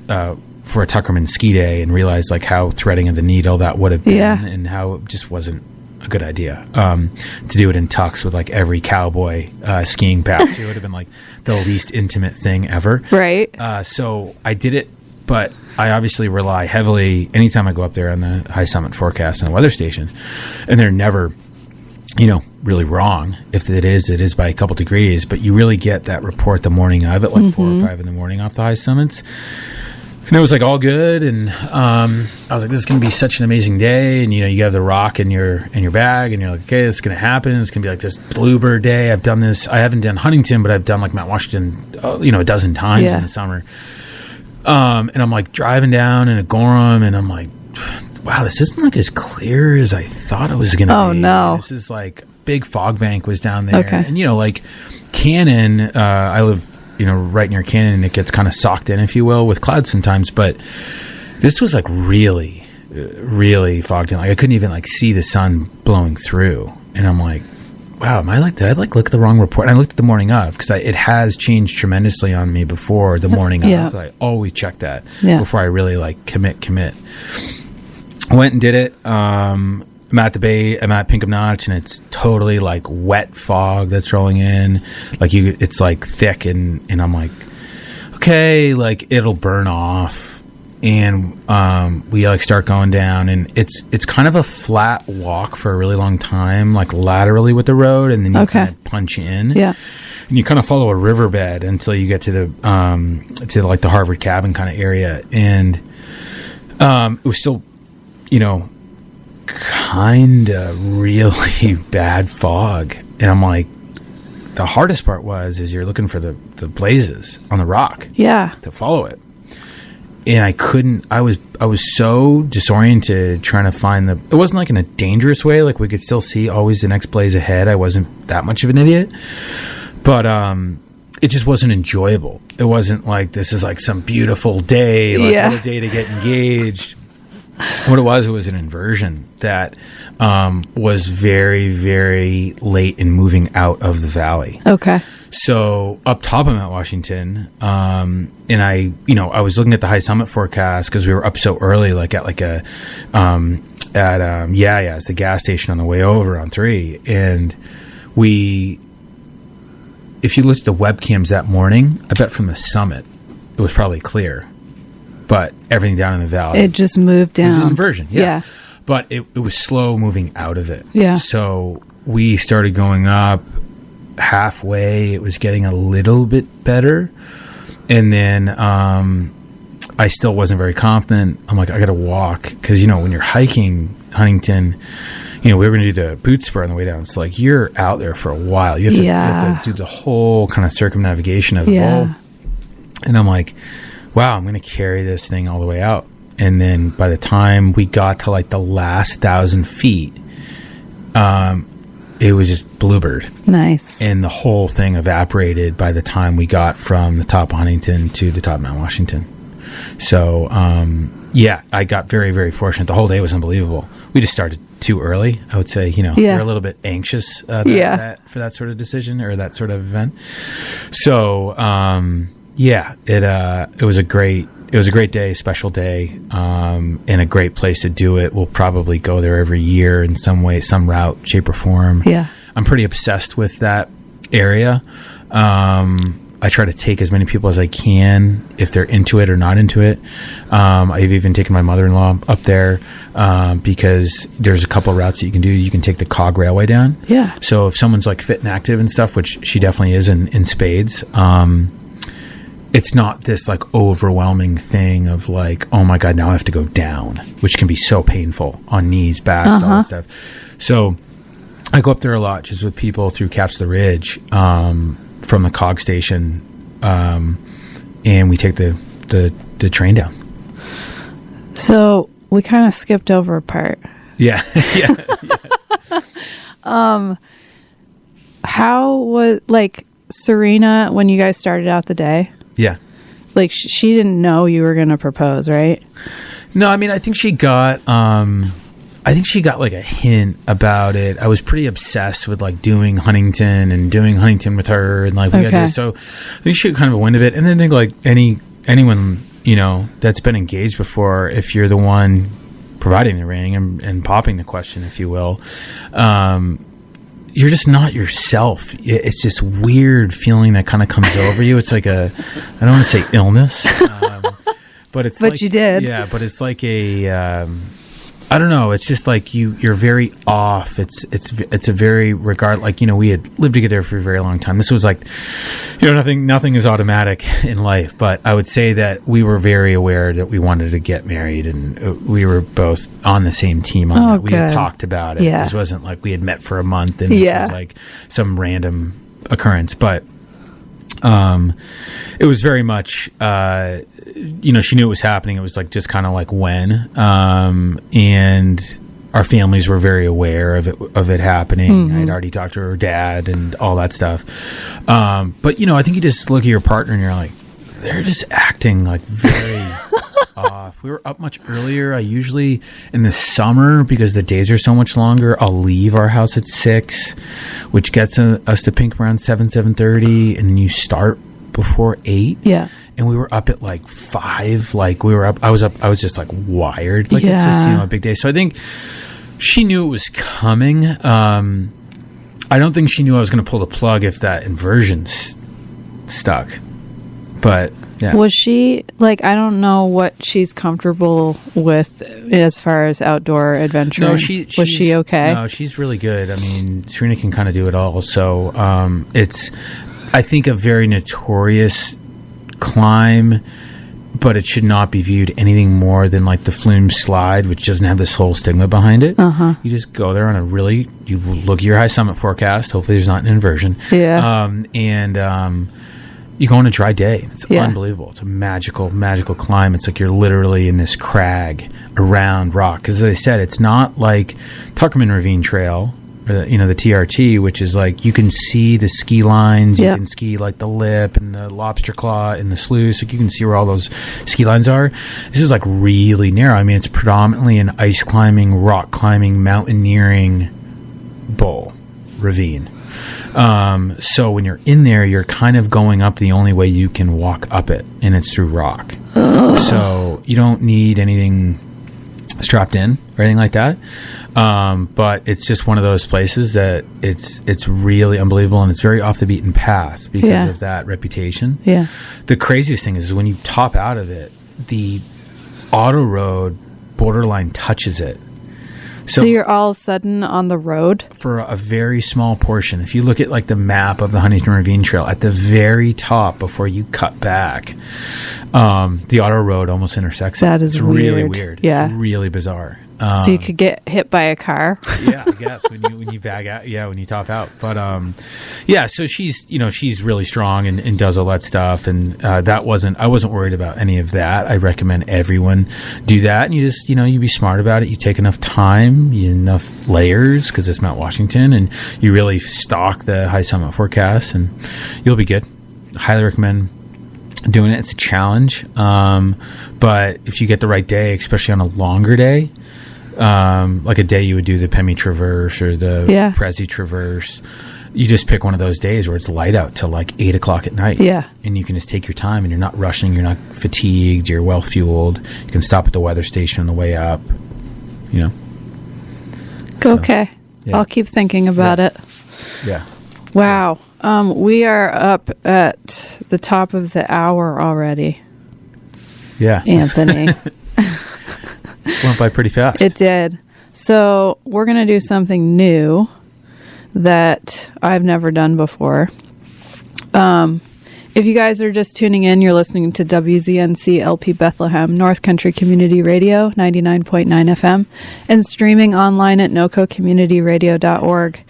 [SPEAKER 2] for a Tuckerman ski day and realized like how threading of the needle that would have been and how it just wasn't a good idea to do it in tux with like every cowboy skiing past you. It would have been like the least intimate thing ever.
[SPEAKER 1] Right.
[SPEAKER 2] So I did it, but I obviously rely heavily anytime I go up there on the high summit forecast and the weather station, and they're never really wrong. If it is by a couple degrees, but you really get that report the morning of at like 4 or 5 in the morning off the high summits. And it was like all good, and I was like, "This is going to be such an amazing day." And you have the rock in your bag, and you're like, "Okay, this is going to happen. It's going to be like this bluebird day." I've done this. I haven't done Huntington, but I've done like Mount Washington, a dozen times in the summer. And I'm like driving down in a Gorham, and I'm like, "Wow, this isn't like as clear as I thought it was going to be."
[SPEAKER 1] Oh no!
[SPEAKER 2] This is like big fog bank was down there,
[SPEAKER 1] okay.
[SPEAKER 2] And like Cannon. I live. Right near Cannon, and it gets kind of socked in, if you will, with clouds sometimes. But this was like really, really fogged in. Like I couldn't even like see the sun blowing through. And I'm like, wow, did I like look at the wrong report? And I looked at the morning of because it has changed tremendously on me before the morning of. So I always check that before I really like commit. Went and did it. I'm at the bay. I'm at Pinkham Notch, and it's totally like wet fog that's rolling in. Like it's like thick, and I'm like, okay, like it'll burn off. And we like start going down, and it's kind of a flat walk for a really long time, like laterally with the road, and then you kind of punch in. Yeah. And you kind of follow a riverbed until you get to the to like the Harvard cabin kind of area, and it was still, kind of really bad fog. And I'm like, the hardest part is you're looking for the blazes on the rock to follow it, and I was so disoriented trying to find it wasn't like in a dangerous way, like we could still see always the next blaze ahead. I wasn't that much of an idiot, but it just wasn't enjoyable. It wasn't like this is like some beautiful day, like what a day to get engaged. What it was an inversion that was very, very late in moving out of the valley. Okay. So up top of Mount Washington, and I was looking at the high summit forecast because we were up so early, like at like it's the gas station on the way over on 3, and if you looked at the webcams that morning, I bet from the summit it was probably clear. But everything down in the valley,
[SPEAKER 1] it just moved down.
[SPEAKER 2] It was an inversion, but it was slow moving out of it. Yeah. So we started going up halfway. It was getting a little bit better, and then I still wasn't very confident. I'm like, I got to walk because when you're hiking Huntington, we were going to do the boot spur on the way down. It's like you're out there for a while. You have to do the whole kind of circumnavigation of the bowl, and I'm like, wow, I'm going to carry this thing all the way out. And then by the time we got to like the last 1,000 feet, it was just bluebird. Nice. And the whole thing evaporated by the time we got from the top of Huntington to the top of Mount Washington. So, yeah, I got very, very fortunate. The whole day was unbelievable. We just started too early. I would say, we're a little bit anxious for that sort of decision or that sort of event. So, it was a great day, special day, and a great place to do it. We'll probably go there every year in some way, some route, shape, or form.
[SPEAKER 1] Yeah.
[SPEAKER 2] I'm pretty obsessed with that area. I try to take as many people as I can if they're into it or not into it. I've even taken my mother-in-law up there because there's a couple of routes that you can do. You can take the Cog Railway down.
[SPEAKER 1] Yeah.
[SPEAKER 2] So if someone's like fit and active and stuff, which she definitely is in spades, it's not this like overwhelming thing of like, oh my God, now I have to go down, which can be so painful on knees, backs, all that stuff. So I go up there a lot just with people through Caps the Ridge from the Cog station, and we take the train down.
[SPEAKER 1] So we kind of skipped over a part.
[SPEAKER 2] Yeah.
[SPEAKER 1] How was like Serena when you guys started out the day?
[SPEAKER 2] Yeah.
[SPEAKER 1] Like she didn't know you were going to propose, right?
[SPEAKER 2] No, I mean, I think she got like a hint about it. I was pretty obsessed with like doing Huntington with her, and like we got to do. So I think she got kind of a wind of it. And then I think like anyone that's been engaged before, if you're the one providing the ring and popping the question, if you will, you're just not yourself. It's this weird feeling that kind of comes over you. It's like I don't want to say illness, but it's. But like,
[SPEAKER 1] you did,
[SPEAKER 2] yeah. But it's like a. I don't know. It's just like you're very off. It's a very regard. Like, we had lived together for a very long time. This was like, nothing is automatic in life. But I would say that we were very aware that we wanted to get married, and we were both on the same team on that. We had talked about it.
[SPEAKER 1] Yeah.
[SPEAKER 2] This wasn't like we had met for a month and it was like some random occurrence. But it was very much, she knew it was happening. It was like just kind of like when, and our families were very aware of it happening. Mm-hmm. I had already talked to her dad and all that stuff. But I think you just look at your partner and you're like, they're just acting like very off. We were up much earlier. I usually in the summer, because the days are so much longer, I'll leave our house at 6, which gets us to Pink around 7:30, and then you start before 8.
[SPEAKER 1] Yeah.
[SPEAKER 2] And we were up at like 5. Like we were up. I was just like wired. Like it's just a big day. So I think she knew it was coming. I don't think she knew I was going to pull the plug if that inversion stuck. But yeah.
[SPEAKER 1] Was she like, I don't know what she's comfortable with as far as outdoor adventuring. No, was she okay?
[SPEAKER 2] No, she's really good. I mean, Serena can kind of do it all. So it's, I think, a very notorious climb, but it should not be viewed anything more than like the Flume slide, which doesn't have this whole stigma behind it. You just go there on you look at your high summit forecast. Hopefully there's not an inversion.
[SPEAKER 1] Yeah.
[SPEAKER 2] You go on a dry day. It's unbelievable. It's a magical climb. It's like you're literally in this crag around rock. Because as I said, it's not like Tuckerman Ravine Trail, the TRT, which is like you can see the ski lines. You can ski like the lip and the lobster claw and the sluice. Like you can see where all those ski lines are. This is like really narrow. I mean, it's predominantly an ice climbing, rock climbing, mountaineering bowl ravine. So when you're in there, you're kind of going up the only way you can walk up it, and it's through rock. So you don't need anything strapped in or anything like that. But it's just one of those places that it's really unbelievable, and it's very off the beaten path because of that reputation.
[SPEAKER 1] Yeah.
[SPEAKER 2] The craziest thing is when you top out of it, the auto road borderline touches it.
[SPEAKER 1] So you're all of a sudden on the road?
[SPEAKER 2] For a very small portion. If you look at like the map of the Huntington Ravine Trail, at the very top before you cut back, the auto road almost intersects it.
[SPEAKER 1] That is weird.
[SPEAKER 2] Really weird. Yeah. It's really bizarre.
[SPEAKER 1] So you could get hit by a car?
[SPEAKER 2] Yeah, I guess when you bag out, when you top out. But so she's really strong and does all that stuff, and I wasn't worried about any of that. I recommend everyone do that, and you just you be smart about it. You take enough time, enough layers, because it's Mount Washington, and you really stalk the high summit forecast, and you'll be good. Highly recommend doing it. It's a challenge. But if you get the right day, especially on a longer day, like a day you would do the Pemi Traverse or the Prezi Traverse, you just pick one of those days where it's light out till like 8 o'clock at night. Yeah. And you can just take your time and you're not rushing. You're not fatigued. You're well fueled. You can stop at the weather station on the way up, you know.
[SPEAKER 1] Okay. Yeah. I'll keep thinking about it.
[SPEAKER 2] Yeah.
[SPEAKER 1] Wow. We are up at the top of the hour already.
[SPEAKER 2] Yeah.
[SPEAKER 1] Anthony.
[SPEAKER 2] This went by pretty fast.
[SPEAKER 1] It did. So we're going to do something new that I've never done before. If you guys are just tuning in, you're listening to WZNC LP Bethlehem, North Country Community Radio, 99.9 FM, and streaming online at nococommunityradio.org.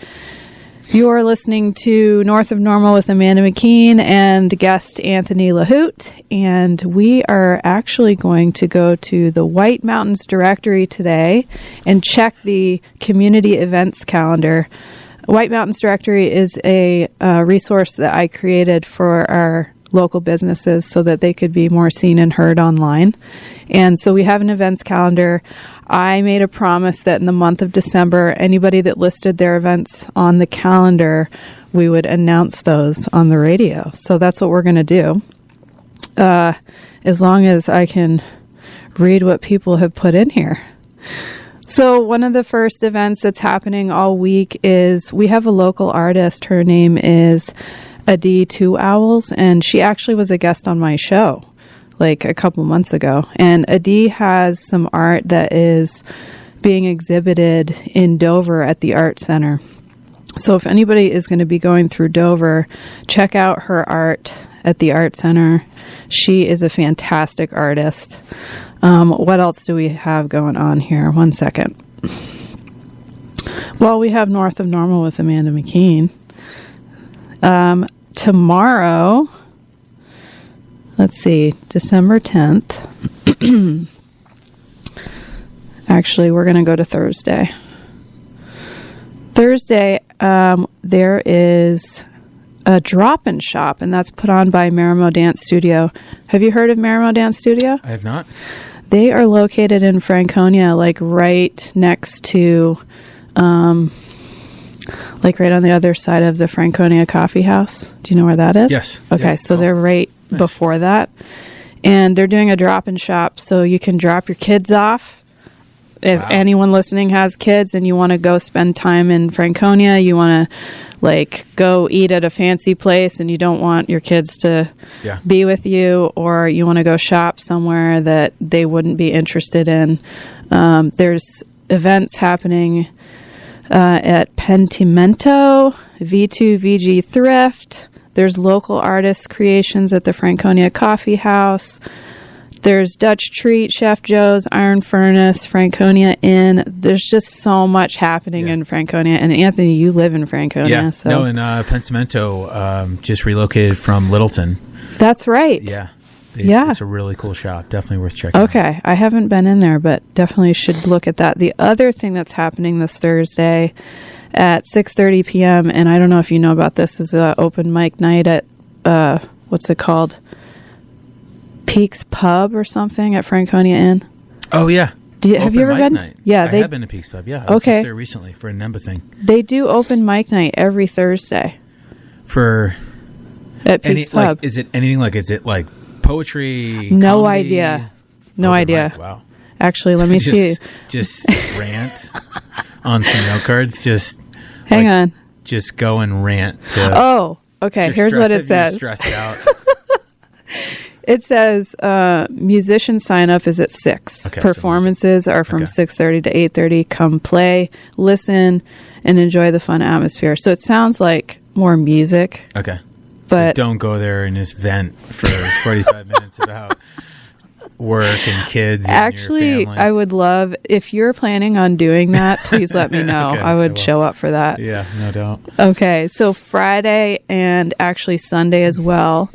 [SPEAKER 1] You're listening to North of Normal with Amanda McKeen and guest Anthony Lahout, and we are actually going to go to the White Mountains directory today and check the community events calendar. White Mountains directory is a resource that I created for our local businesses so that they could be more seen and heard online. And so we have an events calendar. I made a promise that in the month of December, anybody that listed their events on the calendar, we would announce those on the radio. So that's what we're going to do. As long as I can read what people have put in here. So one of the first events that's happening all week is we have a local artist. Her name is Adi Two Owls, and she actually was a guest on my show like a couple months ago. And Adi has some art that is being exhibited in Dover at the Art Center. So if anybody is going to be going through Dover, check out her art at the Art Center. She is a fantastic artist. What else do we have going on here? One second. Well, we have North of Normal with Amanda McKeen. Tomorrow, let's see, December 10th. Actually, we're going to go to Thursday. Thursday, there is a drop-in shop, and that's put on by Marimo Dance Studio. Have you heard of Marimo Dance Studio?
[SPEAKER 2] I have not.
[SPEAKER 1] They are located in Franconia, like right next to, like right on the other side of the Franconia Coffee House. Do you know where that is?
[SPEAKER 2] Yes.
[SPEAKER 1] Okay,
[SPEAKER 2] yeah.
[SPEAKER 1] So they're right before that. And they're doing a drop-in shop, so you can drop your kids off. If anyone listening has kids and you want to go spend time in Franconia, you want to like go eat at a fancy place and you don't want your kids to be with you, or you want to go shop somewhere that they wouldn't be interested in. There's events happening at Pentimento, V2 VG Thrift. There's local artist creations at the Franconia Coffee House. There's Dutch Treat, Chef Joe's, Iron Furnace, Franconia Inn. There's just so much happening in Franconia. And Anthony, you live in Franconia.
[SPEAKER 2] Yeah,
[SPEAKER 1] so.
[SPEAKER 2] no, in Pentimento, just relocated from Littleton.
[SPEAKER 1] That's right.
[SPEAKER 2] Yeah. It's a really cool shop. Definitely worth checking out.
[SPEAKER 1] Okay. I haven't been in there, but definitely should look at that. The other thing that's happening this Thursday at 6:30 p.m., and I don't know if you know about this, is an open mic night at, what's it called? Peaks Pub or something at Franconia Inn.
[SPEAKER 2] Oh, yeah.
[SPEAKER 1] Have you ever been?
[SPEAKER 2] Night.
[SPEAKER 1] Yeah,
[SPEAKER 2] I have been to Peaks Pub, yeah. I was just there recently for a NEMBA thing.
[SPEAKER 1] They do open mic night every Thursday. At Peaks Pub.
[SPEAKER 2] Like, is it like poetry?
[SPEAKER 1] No
[SPEAKER 2] comedy?
[SPEAKER 1] idea. No idea.
[SPEAKER 2] Mic. Wow.
[SPEAKER 1] Actually, let me see.
[SPEAKER 2] Just rant on some note cards. Just
[SPEAKER 1] hang on.
[SPEAKER 2] Just go and rant.
[SPEAKER 1] Okay. Here's what it says.
[SPEAKER 2] Stressed out.
[SPEAKER 1] It says musician sign up is at 6. Okay, performances are from 6:30 to 8:30. Come play, listen, and enjoy the fun atmosphere. So it sounds like more music.
[SPEAKER 2] Okay.
[SPEAKER 1] But
[SPEAKER 2] so don't go there and just vent for 45 minutes about work and kids.
[SPEAKER 1] Actually,
[SPEAKER 2] and your family.
[SPEAKER 1] I would love, if you're planning on doing that, please let me know.
[SPEAKER 2] Okay,
[SPEAKER 1] I would show up for that.
[SPEAKER 2] Yeah, no doubt.
[SPEAKER 1] Okay, so Friday and actually Sunday as well.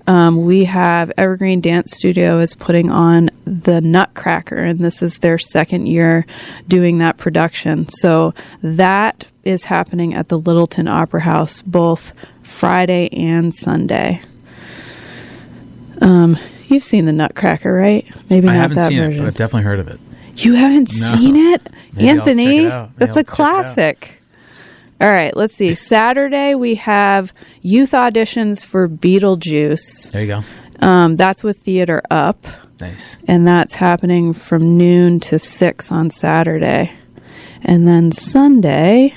[SPEAKER 1] We have Evergreen Dance Studio is putting on the Nutcracker, and this is their second year doing that production. So that is happening at the Littleton Opera House both Friday and Sunday. You've seen the Nutcracker, right? Maybe
[SPEAKER 2] I
[SPEAKER 1] not
[SPEAKER 2] haven't
[SPEAKER 1] that
[SPEAKER 2] seen
[SPEAKER 1] version.
[SPEAKER 2] it, but I've definitely heard of it.
[SPEAKER 1] You haven't seen it?
[SPEAKER 2] Maybe
[SPEAKER 1] Anthony,
[SPEAKER 2] I'll check it out.
[SPEAKER 1] that's a classic. All right, let's see. Saturday, we have youth auditions for Beetlejuice.
[SPEAKER 2] There you go.
[SPEAKER 1] That's with Theater Up.
[SPEAKER 2] Nice.
[SPEAKER 1] And that's happening from noon to 6 on Saturday. And then Sunday,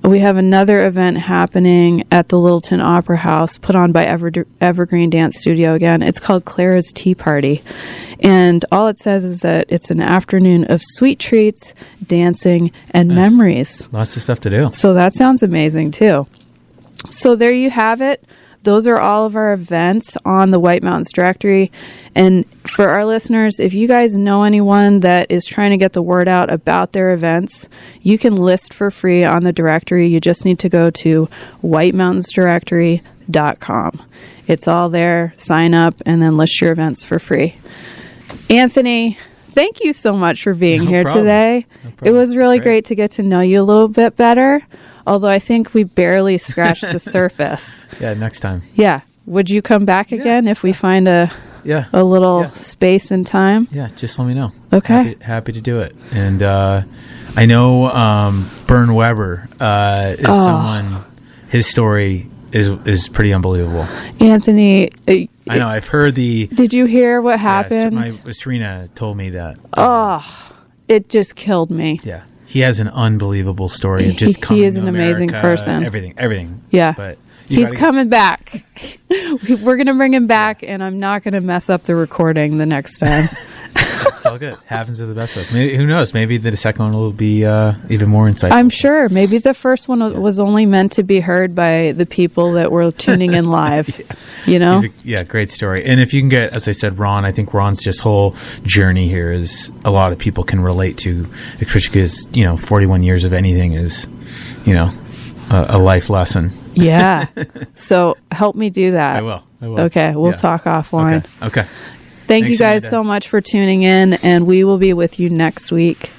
[SPEAKER 1] we have another event happening at the Littleton Opera House, put on by Evergreen Dance Studio again. It's called Clara's Tea Party. And all it says is that it's an afternoon of sweet treats, dancing, and memories.
[SPEAKER 2] Lots of stuff to do.
[SPEAKER 1] So that sounds amazing, too. So there you have it. Those are all of our events on the White Mountains Directory. And for our listeners, if you guys know anyone that is trying to get the word out about their events, you can list for free on the directory. You just need to go to whitemountainsdirectory.com. It's all there. Sign up and then list your events for free. Anthony, thank you so much for being here today. No problem. It was really great to get to know you a little bit better. Although I think we barely scratched the surface.
[SPEAKER 2] Yeah, next time.
[SPEAKER 1] Yeah. Would you come back again if we find a little space and time?
[SPEAKER 2] Yeah, just let me know.
[SPEAKER 1] Okay.
[SPEAKER 2] Happy to do it. And I know Bern Weber is someone, his story is pretty unbelievable.
[SPEAKER 1] Anthony.
[SPEAKER 2] I know, I've heard
[SPEAKER 1] Did you hear what happened?
[SPEAKER 2] Serena told me that.
[SPEAKER 1] It just killed me.
[SPEAKER 2] Yeah. He has an unbelievable story of just coming to America. He is an amazing person. Everything.
[SPEAKER 1] Yeah.
[SPEAKER 2] But
[SPEAKER 1] he's coming back. We're going to bring him back, and I'm not going to mess up the recording the next time.
[SPEAKER 2] It's all good. Happens to the best of us. Maybe, who knows? Maybe the second one will be even more insightful.
[SPEAKER 1] I'm sure. Maybe the first one was only meant to be heard by the people that were tuning in live. You know?
[SPEAKER 2] Great story. And if you can get, as I said, Ron, I think Ron's just whole journey here is a lot of people can relate to, especially because, 41 years of anything is, a life lesson.
[SPEAKER 1] Yeah. So help me do that.
[SPEAKER 2] I will.
[SPEAKER 1] Okay. We'll talk offline.
[SPEAKER 2] Okay.
[SPEAKER 1] Thanks, you guys so much for tuning in, and we will be with you next week.